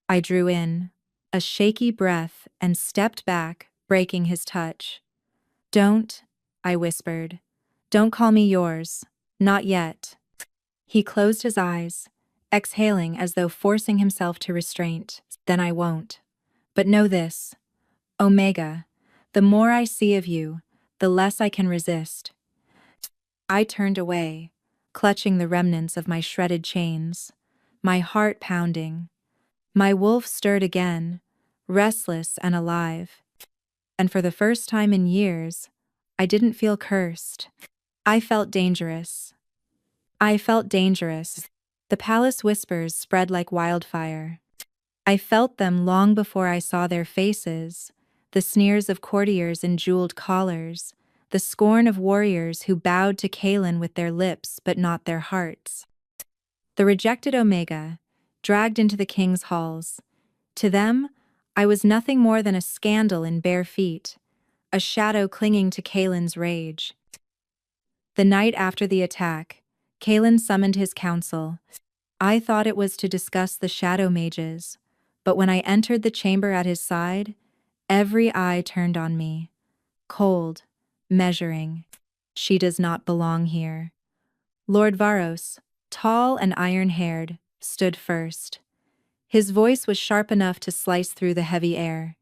I drew in, a shaky breath, and stepped back, breaking his touch. "Don't," I whispered. "Don't call me yours. Not yet." He closed his eyes, exhaling as though forcing himself to restraint. "Then I won't. But know this, Omega, the more I see of you, the less I can resist." I turned away, clutching the remnants of my shredded chains, my heart pounding. My wolf stirred again, restless and alive. And for the first time in years, I didn't feel cursed. I felt dangerous. I felt dangerous. The palace whispers spread like wildfire. I felt them long before I saw their faces, the sneers of courtiers in jeweled collars, the scorn of warriors who bowed to Kaelen with their lips but not their hearts. The rejected Omega, dragged into the king's halls. To them, I was nothing more than a scandal in bare feet, a shadow clinging to Kaelen's rage. The night after the attack, Kaelen summoned his council. I thought it was to discuss the shadow mages, but when I entered the chamber at his side, every eye turned on me. Cold, measuring. She does not belong here. Lord Varos, tall and iron-haired, stood first. His voice was sharp enough to slice through the heavy air.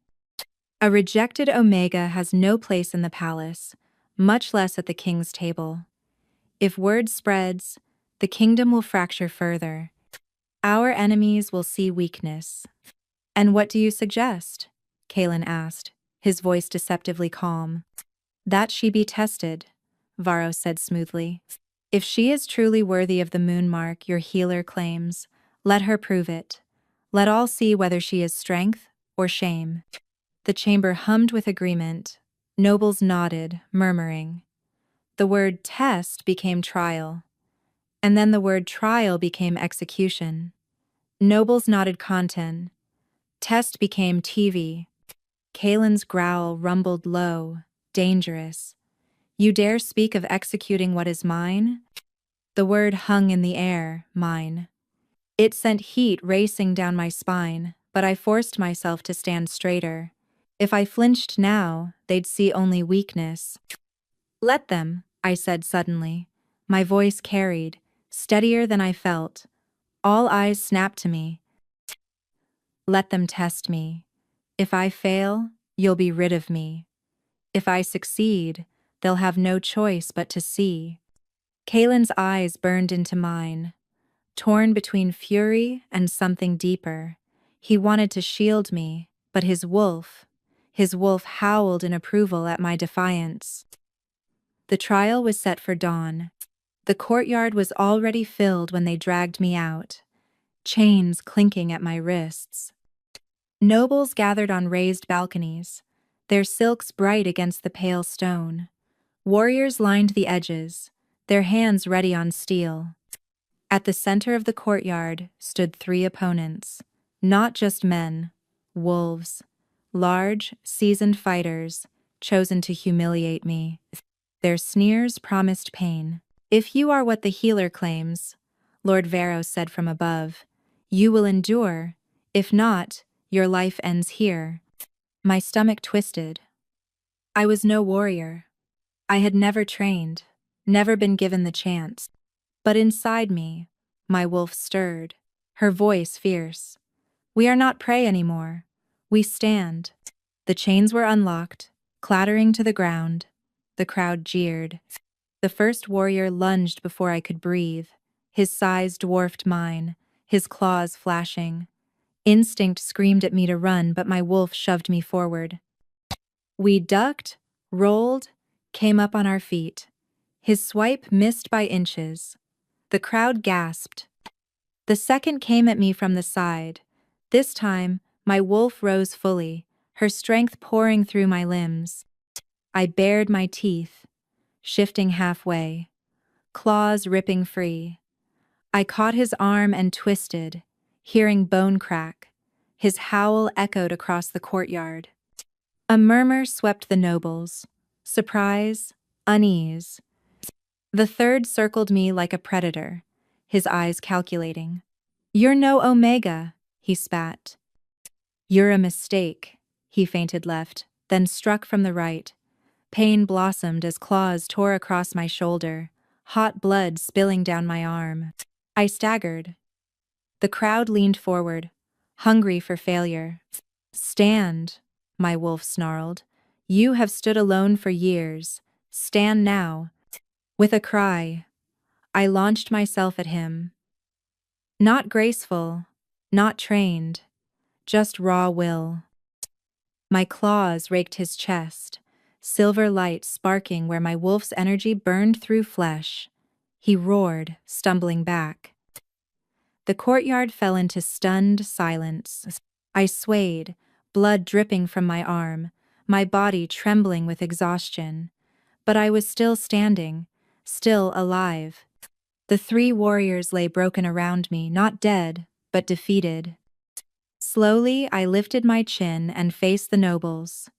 A rejected Omega has no place in the palace, much less at the king's table. If word spreads, the kingdom will fracture further. Our enemies will see weakness. And what do you suggest? Kaelen asked, his voice deceptively calm. That she be tested, Varro said smoothly. If she is truly worthy of the moon mark your healer claims, let her prove it. Let all see whether she is strength or shame. The chamber hummed with agreement. Nobles nodded, murmuring. The word test became trial. And then the word trial became execution. Nobles nodded content. Test became TV. Kaelen's growl rumbled low, dangerous. You dare speak of executing what is mine? The word hung in the air, mine. It sent heat racing down my spine, but I forced myself to stand straighter. If I flinched now, they'd see only weakness. Let them, I said suddenly. My voice carried, steadier than I felt. All eyes snapped to me. Let them test me. If I fail, you'll be rid of me. If I succeed, they'll have no choice but to see. Kaelen's eyes burned into mine, torn between fury and something deeper. He wanted to shield me, but his wolf howled in approval at my defiance. The trial was set for dawn. The courtyard was already filled when they dragged me out, chains clinking at my wrists. Nobles gathered on raised balconies, their silks bright against the pale stone. Warriors lined the edges, their hands ready on steel. At the center of the courtyard stood 3 opponents, not just men, wolves, large, seasoned fighters, chosen to humiliate me. Their sneers promised pain. If you are what the healer claims, Lord Varro said from above, you will endure. If not, your life ends here. My stomach twisted. I was no warrior. I had never trained, never been given the chance. But inside me, my wolf stirred, her voice fierce. We are not prey anymore. We stand. The chains were unlocked, clattering to the ground. The crowd jeered. The first warrior lunged before I could breathe. His size dwarfed mine, his claws flashing. Instinct screamed at me to run, but my wolf shoved me forward. We ducked, rolled, came up on our feet. His swipe missed by inches. The crowd gasped. The second came at me from the side. This time, my wolf rose fully, her strength pouring through my limbs. I bared my teeth, shifting halfway, claws ripping free. I caught his arm and twisted, hearing bone crack. His howl echoed across the courtyard. A murmur swept the nobles. Surprise, unease. The third circled me like a predator, his eyes calculating. You're no Omega, he spat. You're a mistake, he feinted left, then struck from the right. Pain blossomed as claws tore across my shoulder, hot blood spilling down my arm. I staggered. The crowd leaned forward, hungry for failure. Stand, my wolf snarled. You have stood alone for years. Stand now. With a cry, I launched myself at him. Not graceful, not trained, just raw will. My claws raked his chest, silver light sparking where my wolf's energy burned through flesh. He roared, stumbling back. The courtyard fell into stunned silence. I swayed, blood dripping from my arm, my body trembling with exhaustion. But I was still standing, still alive. The 3 warriors lay broken around me, not dead, but defeated. Slowly, I lifted my chin and faced the nobles.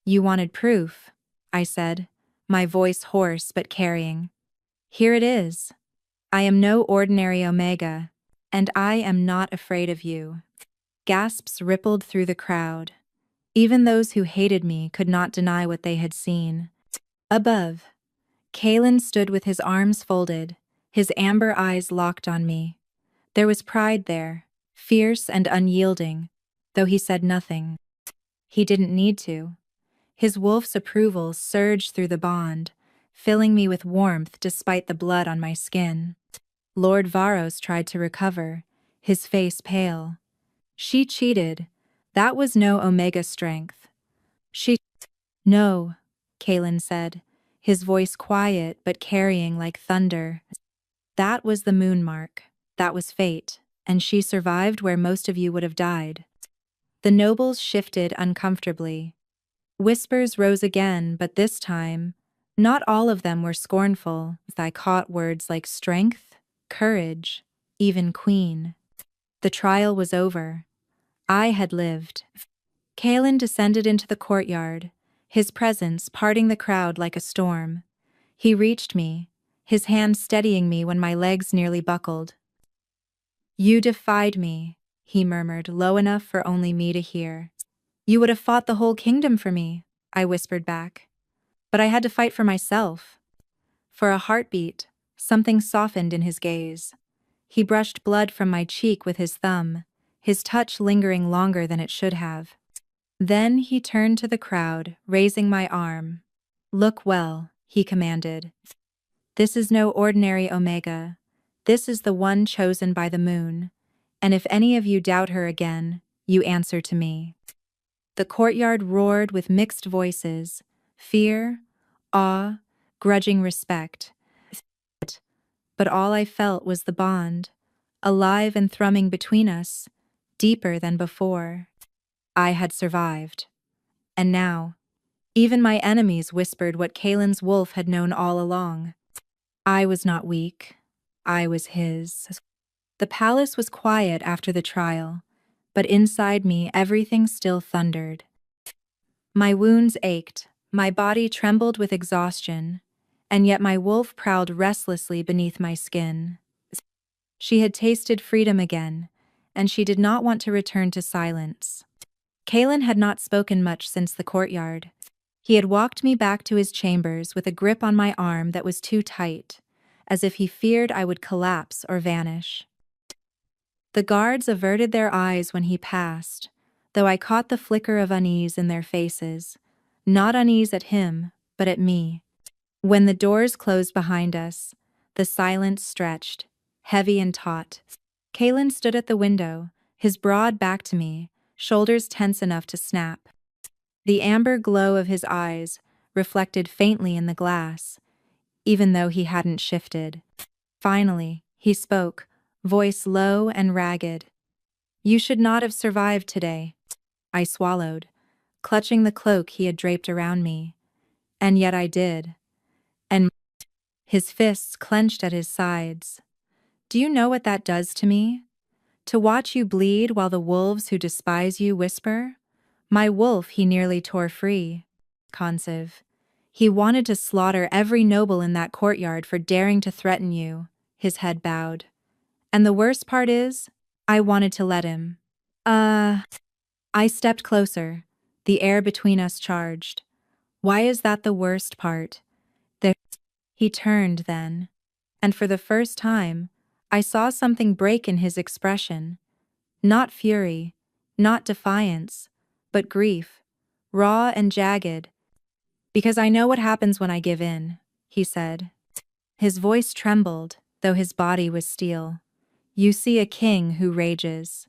You wanted proof, I said, my voice hoarse but carrying. Here it is. I am no ordinary Omega, and I am not afraid of you. Gasps rippled through the crowd. Even those who hated me could not deny what they had seen. Above, Kaelen stood with his arms folded, his amber eyes locked on me. There was pride there, fierce and unyielding, though he said nothing. He didn't need to. His wolf's approval surged through the bond, filling me with warmth despite the blood on my skin. Lord Varos tried to recover, his face pale. She cheated. That was no Omega strength. No, Kaelen said, his voice quiet but carrying like thunder. That was the moon mark. That was fate, and she survived where most of you would have died. The nobles shifted uncomfortably. Whispers rose again, but this time, not all of them were scornful. I caught words like strength, courage, even queen. The trial was over. I had lived. Kaelen descended into the courtyard, his presence parting the crowd like a storm. He reached me, his hand steadying me when my legs nearly buckled. You defied me, he murmured, low enough for only me to hear. You would have fought the whole kingdom for me, I whispered back. But I had to fight for myself. For a heartbeat, something softened in his gaze. He brushed blood from my cheek with his thumb, his touch lingering longer than it should have. Then he turned to the crowd, raising my arm. Look well, he commanded. This is no ordinary Omega. This is the one chosen by the moon. And if any of you doubt her again, you answer to me. The courtyard roared with mixed voices, fear, awe, grudging respect. But all I felt was the bond, alive and thrumming between us, deeper than before. I had survived. And now, even my enemies whispered what Kaelen's wolf had known all along. I was not weak. I was his. The palace was quiet after the trial, but inside me everything still thundered. My wounds ached, my body trembled with exhaustion, and yet my wolf prowled restlessly beneath my skin. She had tasted freedom again, and she did not want to return to silence. Kaelen had not spoken much since the courtyard. He had walked me back to his chambers with a grip on my arm that was too tight, as if he feared I would collapse or vanish. The guards averted their eyes when he passed, though I caught the flicker of unease in their faces, not unease at him, but at me. When the doors closed behind us, the silence stretched, heavy and taut. Kaelen stood at the window, his broad back to me, shoulders tense enough to snap. The amber glow of his eyes reflected faintly in the glass, even though he hadn't shifted. Finally, he spoke, voice low and ragged. You should not have survived today. I swallowed, clutching the cloak he had draped around me. And yet I did. And his fists clenched at his sides. Do you know what that does to me? To watch you bleed while the wolves who despise you whisper? My wolf he nearly tore free. Consive. He wanted to slaughter every noble in that courtyard for daring to threaten you, his head bowed. And the worst part is, I wanted to let him. I stepped closer, the air between us charged. Why is that the worst part? He turned then, and for the first time, I saw something break in his expression. Not fury, not defiance, but grief, raw and jagged. Because I know what happens when I give in, he said. His voice trembled, though his body was steel. You see a king who rages,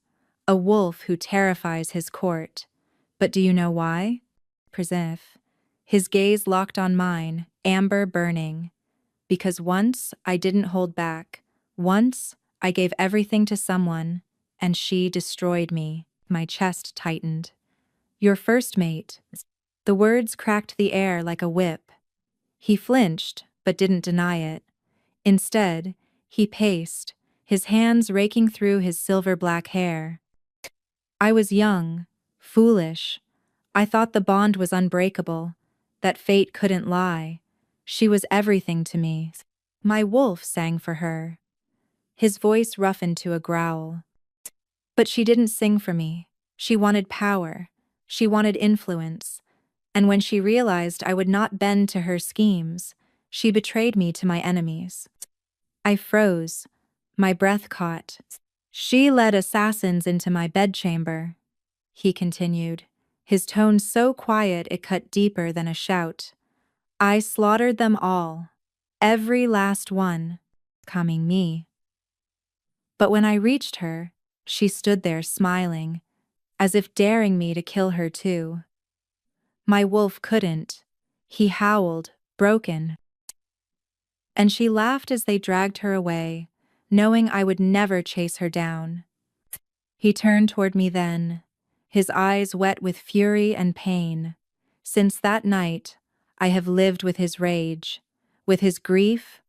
a wolf who terrifies his court. But do you know why? Persif. His gaze locked on mine, amber burning. Because once I didn't hold back. Once I gave everything to someone, and she destroyed me. My chest tightened. Your first mate. The words cracked the air like a whip. He flinched, but didn't deny it. Instead, he paced, his hands raking through his silver-black hair. I was young, foolish. I thought the bond was unbreakable, that fate couldn't lie. She was everything to me. My wolf sang for her. His voice roughened to a growl. But she didn't sing for me. She wanted power. She wanted influence. And when she realized I would not bend to her schemes, she betrayed me to my enemies. I froze. My breath caught. She led assassins into my bedchamber, he continued, his tone so quiet it cut deeper than a shout. I slaughtered them all, every last one, coming me. But when I reached her, she stood there smiling, as if daring me to kill her too. My wolf couldn't. He howled, broken. And she laughed as they dragged her away, knowing I would never chase her down. He turned toward me then, his eyes wet with fury and pain. Since that night, I have lived with his rage, with his grief.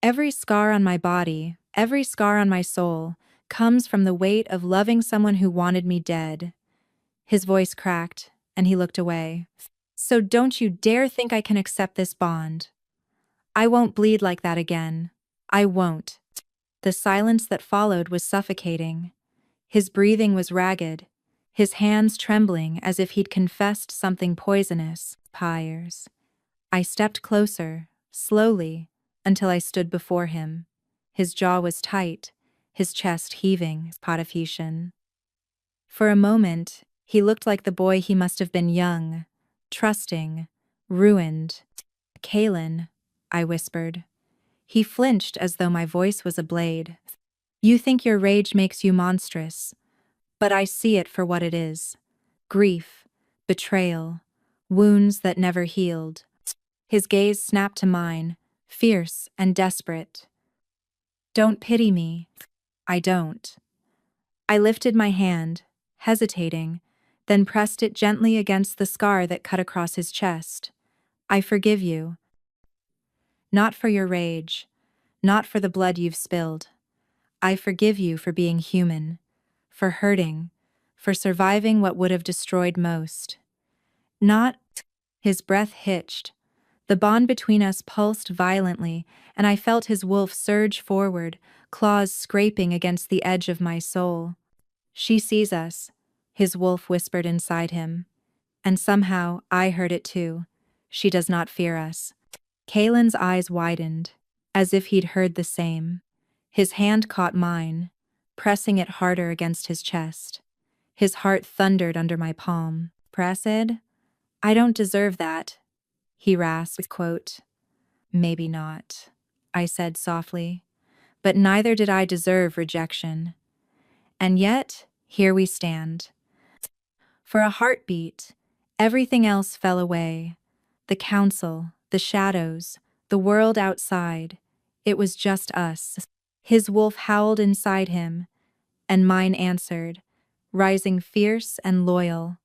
Every scar on my body, every scar on my soul, comes from the weight of loving someone who wanted me dead. His voice cracked, and he looked away. So don't you dare think I can accept this bond. I won't bleed like that again. I won't. The silence that followed was suffocating. His breathing was ragged, his hands trembling as if he'd confessed something poisonous. Pyres. I stepped closer, slowly, until I stood before him. His jaw was tight, his chest heaving. Potiphetian. For a moment, he looked like the boy he must have been, young, trusting, ruined. Kaelen, I whispered. He flinched as though my voice was a blade. You think your rage makes you monstrous, but I see it for what it is. Grief, betrayal, wounds that never healed. His gaze snapped to mine, fierce and desperate. Don't pity me. I don't. I lifted my hand, hesitating, then pressed it gently against the scar that cut across his chest. I forgive you. Not for your rage, not for the blood you've spilled. I forgive you for being human, for hurting, for surviving what would have destroyed most. Not. His breath hitched. The bond between us pulsed violently, and I felt his wolf surge forward, claws scraping against the edge of my soul. She sees us, his wolf whispered inside him. And somehow I heard it too. She does not fear us. Kaelen's eyes widened, as if he'd heard the same. His hand caught mine, pressing it harder against his chest. His heart thundered under my palm. Pressed? I don't deserve that, he rasped. Quote, maybe not, I said softly, but neither did I deserve rejection. And yet, here we stand. For a heartbeat, everything else fell away. The council, the shadows, the world outside. It was just us. His wolf howled inside him, and mine answered, rising fierce and loyal.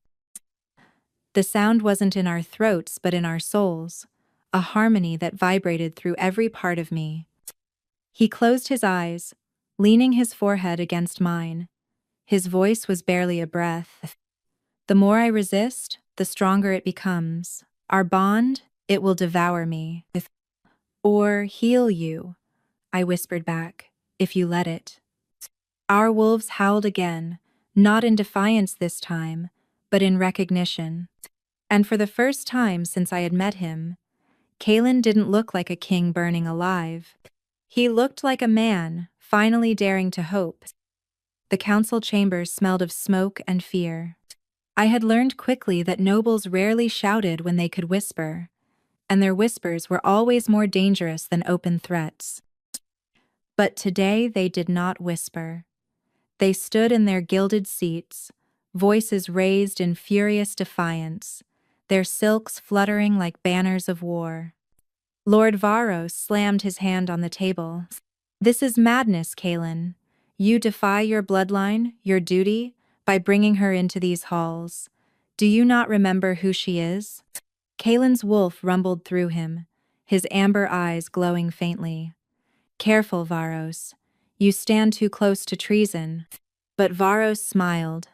The sound wasn't in our throats but in our souls, a harmony that vibrated through every part of me. He closed his eyes, leaning his forehead against mine. His voice was barely a breath. The more I resist, the stronger it becomes. Our bond, it will devour me. Or heal you, I whispered back, if you let it. Our wolves howled again, not in defiance this time, but in recognition. And for the first time since I had met him, Kaelen didn't look like a king burning alive. He looked like a man, finally daring to hope. The council chambers smelled of smoke and fear. I had learned quickly that nobles rarely shouted when they could whisper, and their whispers were always more dangerous than open threats. But today they did not whisper. They stood in their gilded seats, voices raised in furious defiance, their silks fluttering like banners of war. Lord Varos slammed his hand on the table. This is madness, Kaelen. You defy your bloodline, your duty, by bringing her into these halls. Do you not remember who she is? Kaelen's wolf rumbled through him, his amber eyes glowing faintly. Careful, Varos. You stand too close to treason. But Varos smiled,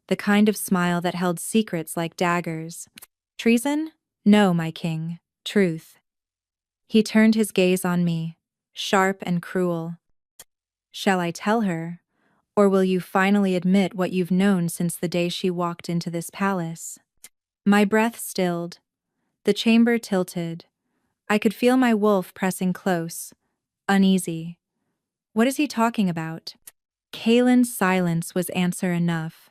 the kind of smile that held secrets like daggers. Treason? No, my king. Truth. He turned his gaze on me, sharp and cruel. Shall I tell her, or will you finally admit what you've known since the day she walked into this palace? My breath stilled. The chamber tilted. I could feel my wolf pressing close, uneasy. What is he talking about? Kaelin's silence was answer enough.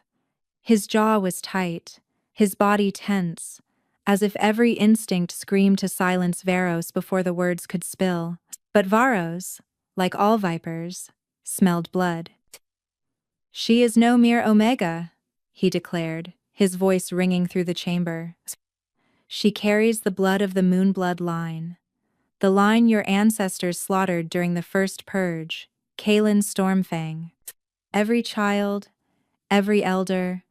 His jaw was tight, his body tense, as if every instinct screamed to silence Varos before the words could spill. But Varos, like all vipers, smelled blood. "She is no mere Omega," he declared, his voice ringing through the chamber. "She carries the blood of the Moonblood line. The line your ancestors slaughtered during the first purge, Kaelen Stormfang. Every child, every elder,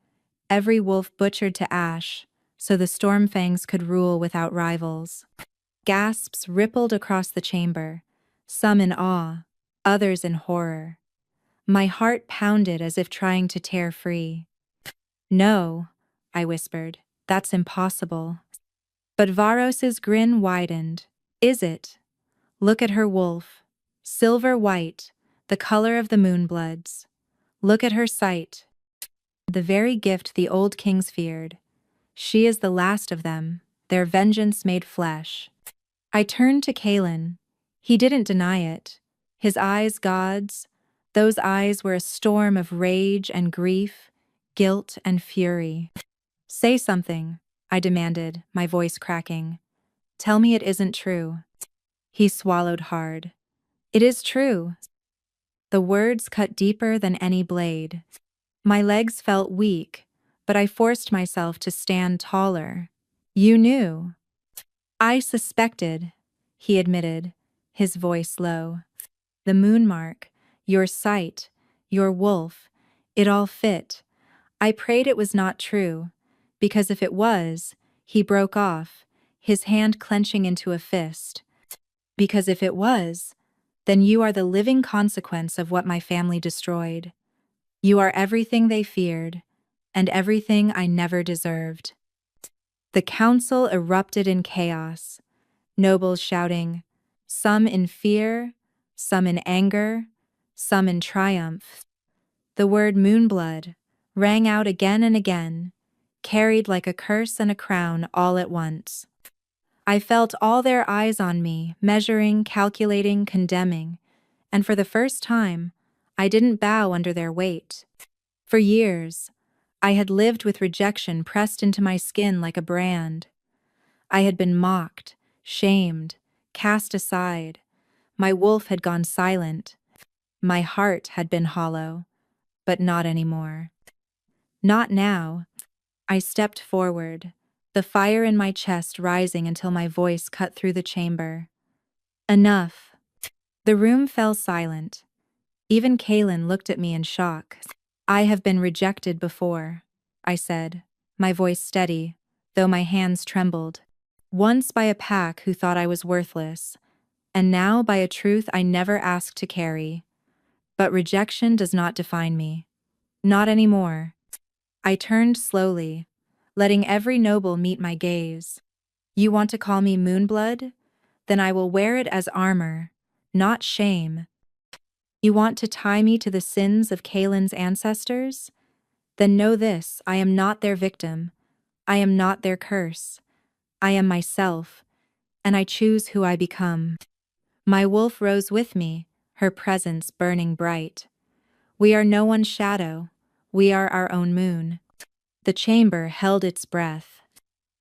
every wolf butchered to ash, so the Stormfangs could rule without rivals." Gasps rippled across the chamber, some in awe, others in horror. My heart pounded as if trying to tear free. "No," I whispered, "that's impossible." But Varos's grin widened. "Is it? Look at her wolf. Silver white, the color of the Moonbloods. Look at her sight. The very gift the old kings feared. She is the last of them, their vengeance made flesh." I turned to Kaelen. He didn't deny it. His eyes gods. Those eyes were a storm of rage and grief, guilt and fury. "Say something," I demanded, my voice cracking. "Tell me it isn't true." He swallowed hard. "It is true." The words cut deeper than any blade. My legs felt weak, but I forced myself to stand taller. "You knew." "I suspected," he admitted, his voice low. "The moon mark, your sight, your wolf, it all fit. I prayed it was not true, because if it was," he broke off, his hand clenching into a fist. "Because if it was, then you are the living consequence of what my family destroyed. You are everything they feared, and everything I never deserved." The council erupted in chaos, nobles shouting, some in fear, some in anger, some in triumph. The word Moonblood rang out again and again, carried like a curse and a crown all at once. I felt all their eyes on me, measuring, calculating, condemning, and for the first time, I didn't bow under their weight. For years, I had lived with rejection pressed into my skin like a brand. I had been mocked, shamed, cast aside. My wolf had gone silent. My heart had been hollow, but not anymore. Not now. I stepped forward, the fire in my chest rising until my voice cut through the chamber. "Enough." The room fell silent. Even Kaelen looked at me in shock. "I have been rejected before," I said, my voice steady, though my hands trembled. "Once by a pack who thought I was worthless, and now by a truth I never asked to carry. But rejection does not define me. Not anymore." I turned slowly, letting every noble meet my gaze. "You want to call me Moonblood? Then I will wear it as armor, not shame. You want to tie me to the sins of Kaelin's ancestors? Then know this, I am not their victim. I am not their curse. I am myself, and I choose who I become." My wolf rose with me, her presence burning bright. "We are no one's shadow. We are our own moon." The chamber held its breath.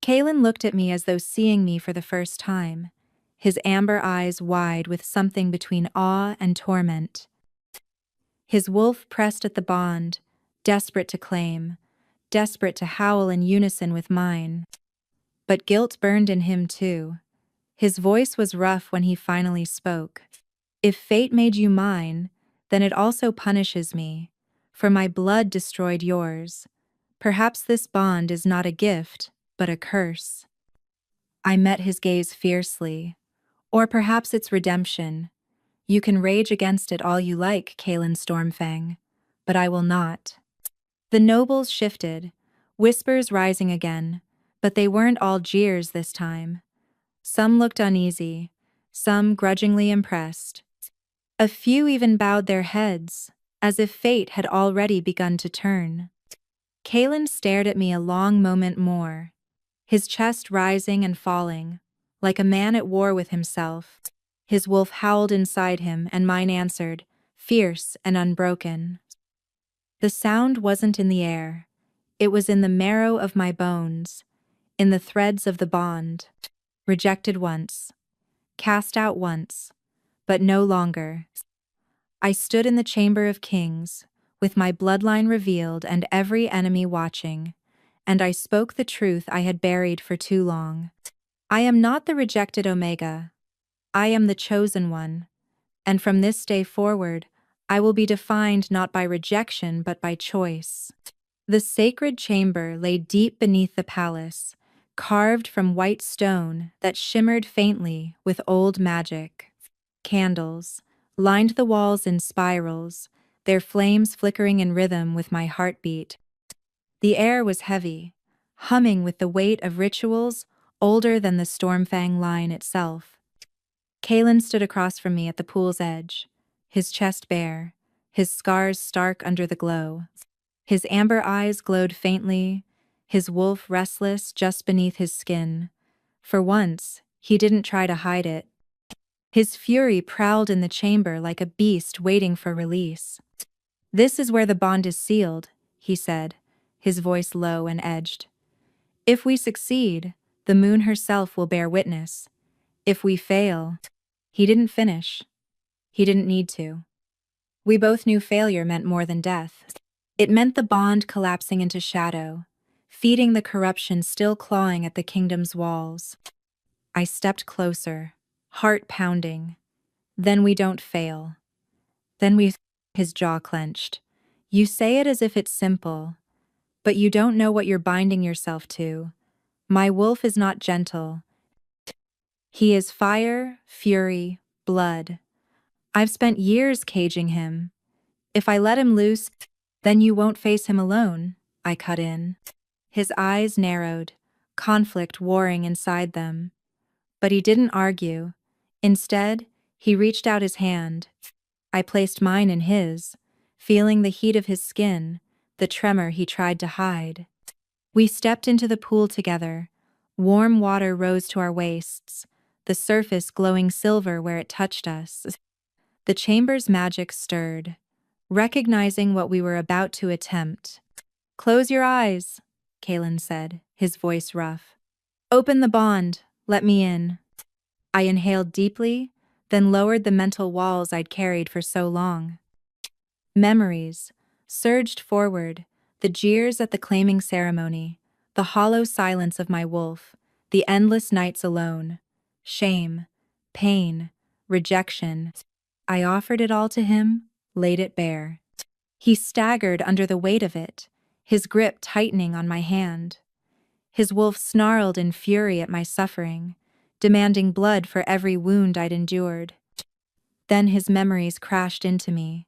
Kaelen looked at me as though seeing me for the first time, his amber eyes wide with something between awe and torment. His wolf pressed at the bond, desperate to claim, desperate to howl in unison with mine. But guilt burned in him too. His voice was rough when he finally spoke. "If fate made you mine, then it also punishes me, for my blood destroyed yours. Perhaps this bond is not a gift, but a curse." I met his gaze fiercely. "Or perhaps it's redemption. You can rage against it all you like, Kaelen Stormfang, but I will not." The nobles shifted, whispers rising again, but they weren't all jeers this time. Some looked uneasy, some grudgingly impressed. A few even bowed their heads, as if fate had already begun to turn. Kaelen stared at me a long moment more, his chest rising and falling, like a man at war with himself. His wolf howled inside him, and mine answered, fierce and unbroken. The sound wasn't in the air. It was in the marrow of my bones, in the threads of the bond. Rejected once, cast out once, but no longer. I stood in the chamber of kings, with my bloodline revealed and every enemy watching, and I spoke the truth I had buried for too long. I am not the rejected Omega. I am the chosen one, and from this day forward, I will be defined not by rejection but by choice. The sacred chamber lay deep beneath the palace, carved from white stone that shimmered faintly with old magic. Candles lined the walls in spirals, their flames flickering in rhythm with my heartbeat. The air was heavy, humming with the weight of rituals older than the Stormfang line itself. Kaelen stood across from me at the pool's edge, his chest bare, his scars stark under the glow. His amber eyes glowed faintly, his wolf restless just beneath his skin. For once, he didn't try to hide it. His fury prowled in the chamber like a beast waiting for release. "This is where the bond is sealed," he said, his voice low and edged. "If we succeed, the moon herself will bear witness. If we fail..." He didn't finish. He didn't need to. We both knew failure meant more than death. It meant the bond collapsing into shadow, feeding the corruption still clawing at the kingdom's walls. I stepped closer, heart pounding. "Then we don't fail. Then we..." His jaw clenched. "You say it as if it's simple, but you don't know what you're binding yourself to. My wolf is not gentle. He is fire, fury, blood. I've spent years caging him. If I let him loose, then you won't face him alone," I cut in. His eyes narrowed, conflict warring inside them. But he didn't argue. Instead, he reached out his hand. I placed mine in his, feeling the heat of his skin, the tremor he tried to hide. We stepped into the pool together. Warm water rose to our waists, the surface glowing silver where it touched us. The chamber's magic stirred, recognizing what we were about to attempt. "Close your eyes," Kaelen said, his voice rough. "Open the bond, let me in." I inhaled deeply, then lowered the mental walls I'd carried for so long. Memories surged forward, the jeers at the claiming ceremony, the hollow silence of my wolf, the endless nights alone. Shame, pain, rejection. I offered it all to him, laid it bare. He staggered under the weight of it, his grip tightening on my hand. His wolf snarled in fury at my suffering, demanding blood for every wound I'd endured. Then his memories crashed into me.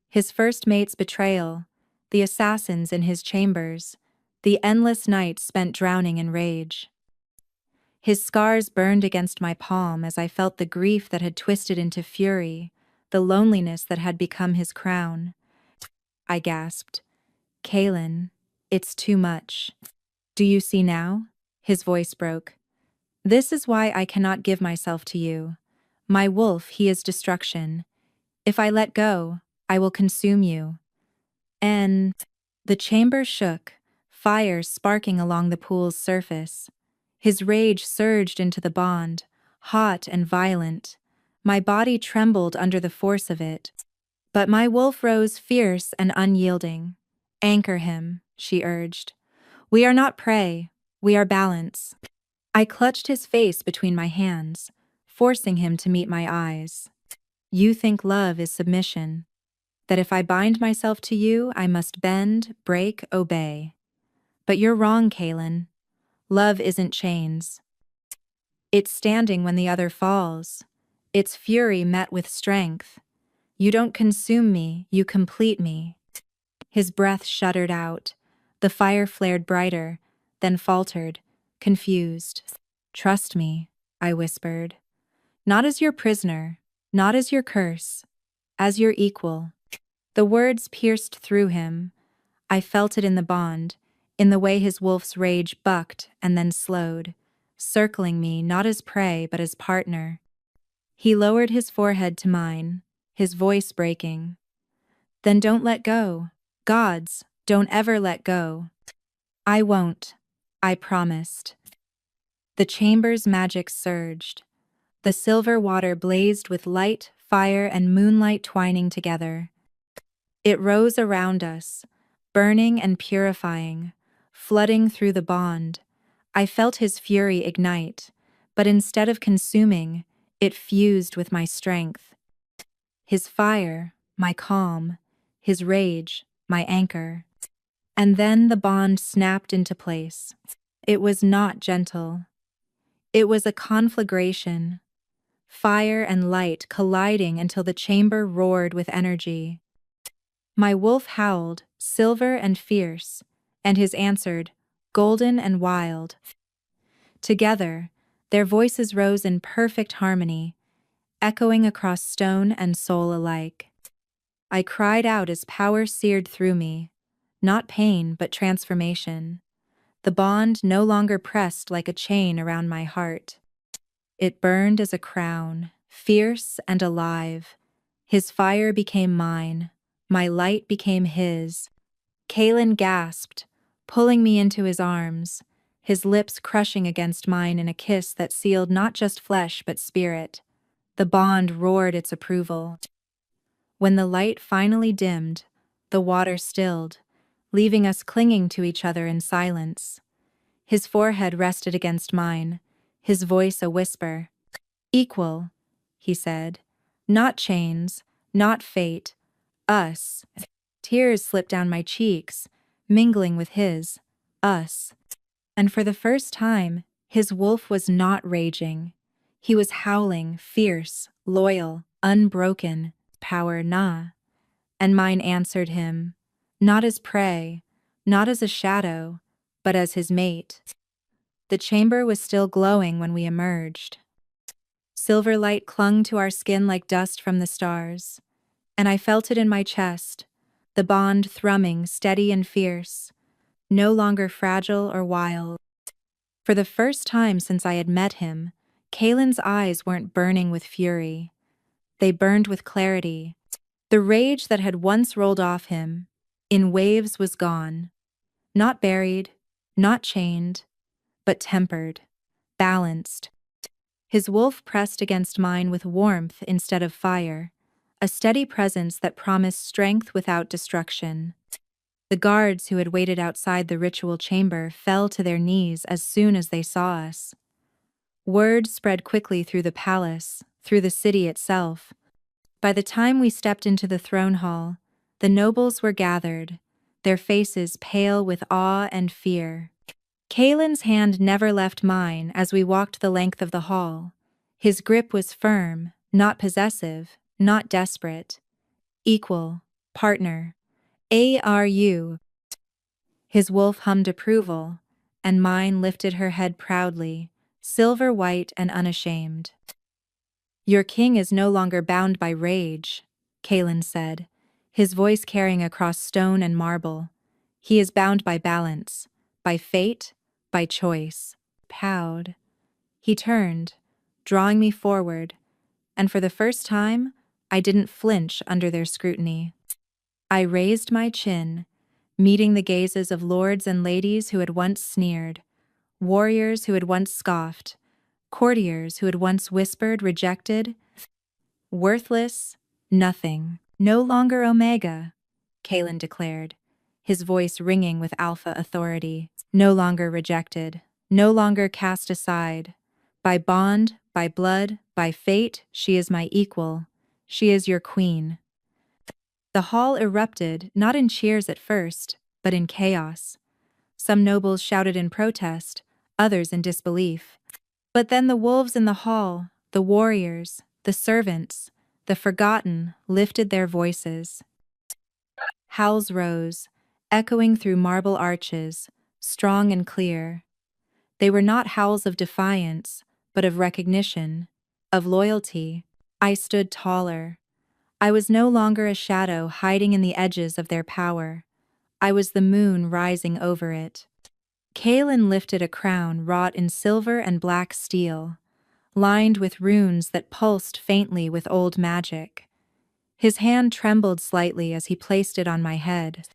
His first mate's betrayal, the assassins in his chambers, the endless nights spent drowning in rage. His scars burned against my palm as I felt the grief that had twisted into fury, the loneliness that had become his crown. I gasped, "Kaelen, it's too much. Do you see now?" His voice broke. "This is why I cannot give myself to you. My wolf, he is destruction. If I let go, I will consume you." And the chamber shook, fire sparking along the pool's surface. His rage surged into the bond, hot and violent. My body trembled under the force of it. But my wolf rose fierce and unyielding. "Anchor him," she urged. "We are not prey, we are balance." I clutched his face between my hands, forcing him to meet my eyes. "You think love is submission, that if I bind myself to you, I must bend, break, obey. But you're wrong, Kaelen. Love isn't chains. It's standing when the other falls. It's fury met with strength. You don't consume me, you complete me." His breath shuddered out. The fire flared brighter, then faltered, confused. "Trust me," I whispered. "Not as your prisoner, not as your curse, as your equal." The words pierced through him. I felt it in the bond, in the way his wolf's rage bucked and then slowed, circling me not as prey but as partner. He lowered his forehead to mine, his voice breaking. "Then don't let go. Gods, don't ever let go. I won't. I promised. The chamber's magic surged. The silver water blazed with light, fire, and moonlight twining together. It rose around us, burning and purifying, flooding through the bond. I felt his fury ignite, but instead of consuming, it fused with my strength. His fire, my calm, his rage, my anchor. And then the bond snapped into place. It was not gentle. It was a conflagration, fire and light colliding until the chamber roared with energy. My wolf howled, silver and fierce, and his answered, golden and wild. Together, their voices rose in perfect harmony, echoing across stone and soul alike. I cried out as power seared through me, not pain but transformation. The bond no longer pressed like a chain around my heart. It burned as a crown, fierce and alive. His fire became mine, my light became his. Kaelen gasped, pulling me into his arms, his lips crushing against mine in a kiss that sealed not just flesh but spirit. The bond roared its approval. When the light finally dimmed, the water stilled, leaving us clinging to each other in silence. His forehead rested against mine, his voice a whisper. Equal, he said. Not chains, not fate. Us. Tears slipped down my cheeks, mingling with his. Us. And for the first time, his wolf was not raging. He was howling, fierce, loyal, unbroken, power nah. And mine answered him, not as prey, not as a shadow, but as his mate. The chamber was still glowing when we emerged. Silver light clung to our skin like dust from the stars, and I felt it in my chest, the bond thrumming steady and fierce, no longer fragile or wild. For the first time since I had met him, Kaelen's eyes weren't burning with fury. They burned with clarity. The rage that had once rolled off him, in waves, was gone. Not buried, not chained, but tempered, balanced. His wolf pressed against mine with warmth instead of fire, a steady presence that promised strength without destruction. The guards who had waited outside the ritual chamber fell to their knees as soon as they saw us. Word spread quickly through the palace, through the city itself. By the time we stepped into the throne hall, the nobles were gathered, their faces pale with awe and fear. Kaelen's hand never left mine as we walked the length of the hall. His grip was firm, not possessive, not desperate. Equal, partner. ARU. His wolf hummed approval, and mine lifted her head proudly, silver white and unashamed. Your king is no longer bound by rage, Kaelen said, his voice carrying across stone and marble. He is bound by balance, by fate, by choice. Proud. He turned, drawing me forward, and for the first time, I didn't flinch under their scrutiny. I raised my chin, meeting the gazes of lords and ladies who had once sneered, warriors who had once scoffed, courtiers who had once whispered rejected. Worthless, nothing, no longer Omega, Kaelen declared, his voice ringing with alpha authority. No longer rejected, no longer cast aside. By bond, by blood, by fate, she is my equal. She is your queen. The hall erupted, not in cheers at first, but in chaos. Some nobles shouted in protest, others in disbelief. But then the wolves in the hall, the warriors, the servants, the forgotten, lifted their voices. Howls rose, echoing through marble arches, strong and clear. They were not howls of defiance, but of recognition, of loyalty. I stood taller. I was no longer a shadow hiding in the edges of their power. I was the moon rising over it. Kaelen lifted a crown wrought in silver and black steel, lined with runes that pulsed faintly with old magic. His hand trembled slightly as he placed it on my head.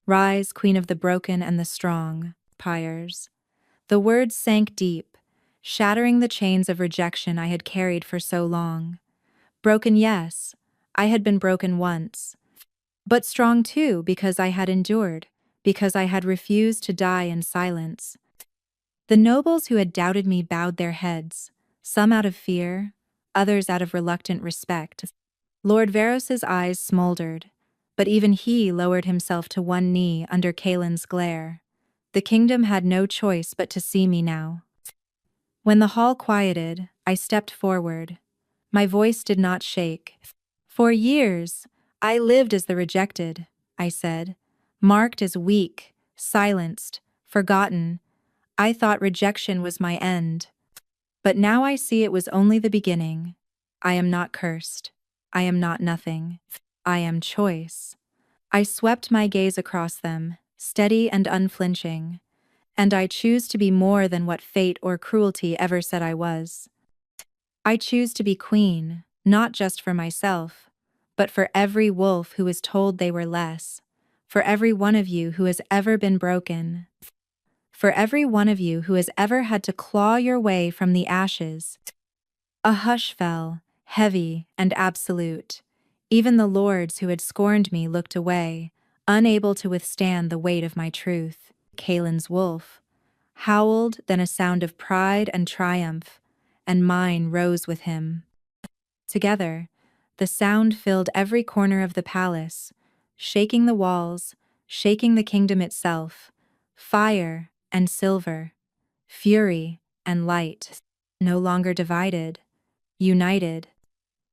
Rise, queen of the broken and the strong, pyres. The words sank deep, shattering the chains of rejection I had carried for so long. Broken, yes, I had been broken once. But strong too, because I had endured, because I had refused to die in silence. The nobles who had doubted me bowed their heads, some out of fear, others out of reluctant respect. Lord Varos's eyes smoldered, but even he lowered himself to one knee under Kaelen's glare. The kingdom had no choice but to see me now. When the hall quieted, I stepped forward. My voice did not shake. For years, I lived as the rejected, I said, marked as weak, silenced, forgotten. I thought rejection was my end. But now I see it was only the beginning. I am not cursed. I am not nothing. I am choice. I swept my gaze across them, steady and unflinching. And I choose to be more than what fate or cruelty ever said I was. I choose to be queen, not just for myself, but for every wolf who is told they were less, for every one of you who has ever been broken, for every one of you who has ever had to claw your way from the ashes. A hush fell, heavy and absolute. Even the lords who had scorned me looked away, unable to withstand the weight of my truth. Kaelen's wolf howled, then a sound of pride and triumph, and mine rose with him. Together, the sound filled every corner of the palace, shaking the walls, shaking the kingdom itself. Fire and silver, fury and light, no longer divided, united.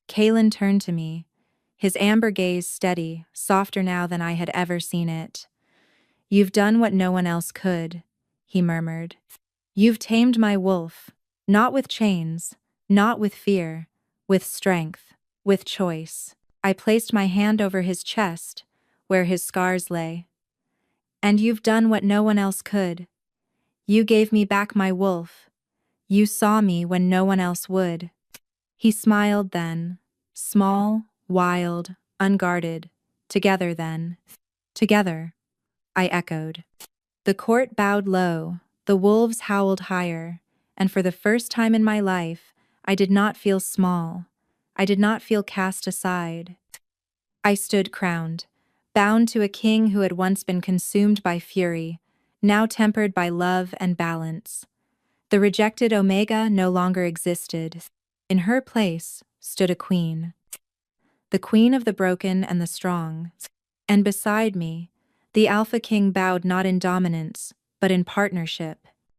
Kaelen turned to me, his amber gaze steady, softer now than I had ever seen it. "You've done what no one else could," he murmured. "You've tamed my wolf, not with chains, not with fear, with strength, with choice." I placed my hand over his chest, where his scars lay. "And you've done what no one else could. You gave me back my wolf. You saw me when no one else would." He smiled then, small, wild, unguarded. "Together then." "Together," I echoed. The court bowed low, the wolves howled higher, and for the first time in my life, I did not feel small. I did not feel cast aside. I stood crowned, bound to a king who had once been consumed by fury, now tempered by love and balance. The rejected Omega no longer existed. In her place stood a queen. The queen of the broken and the strong. And beside me, the Alpha King bowed not in dominance, but in partnership.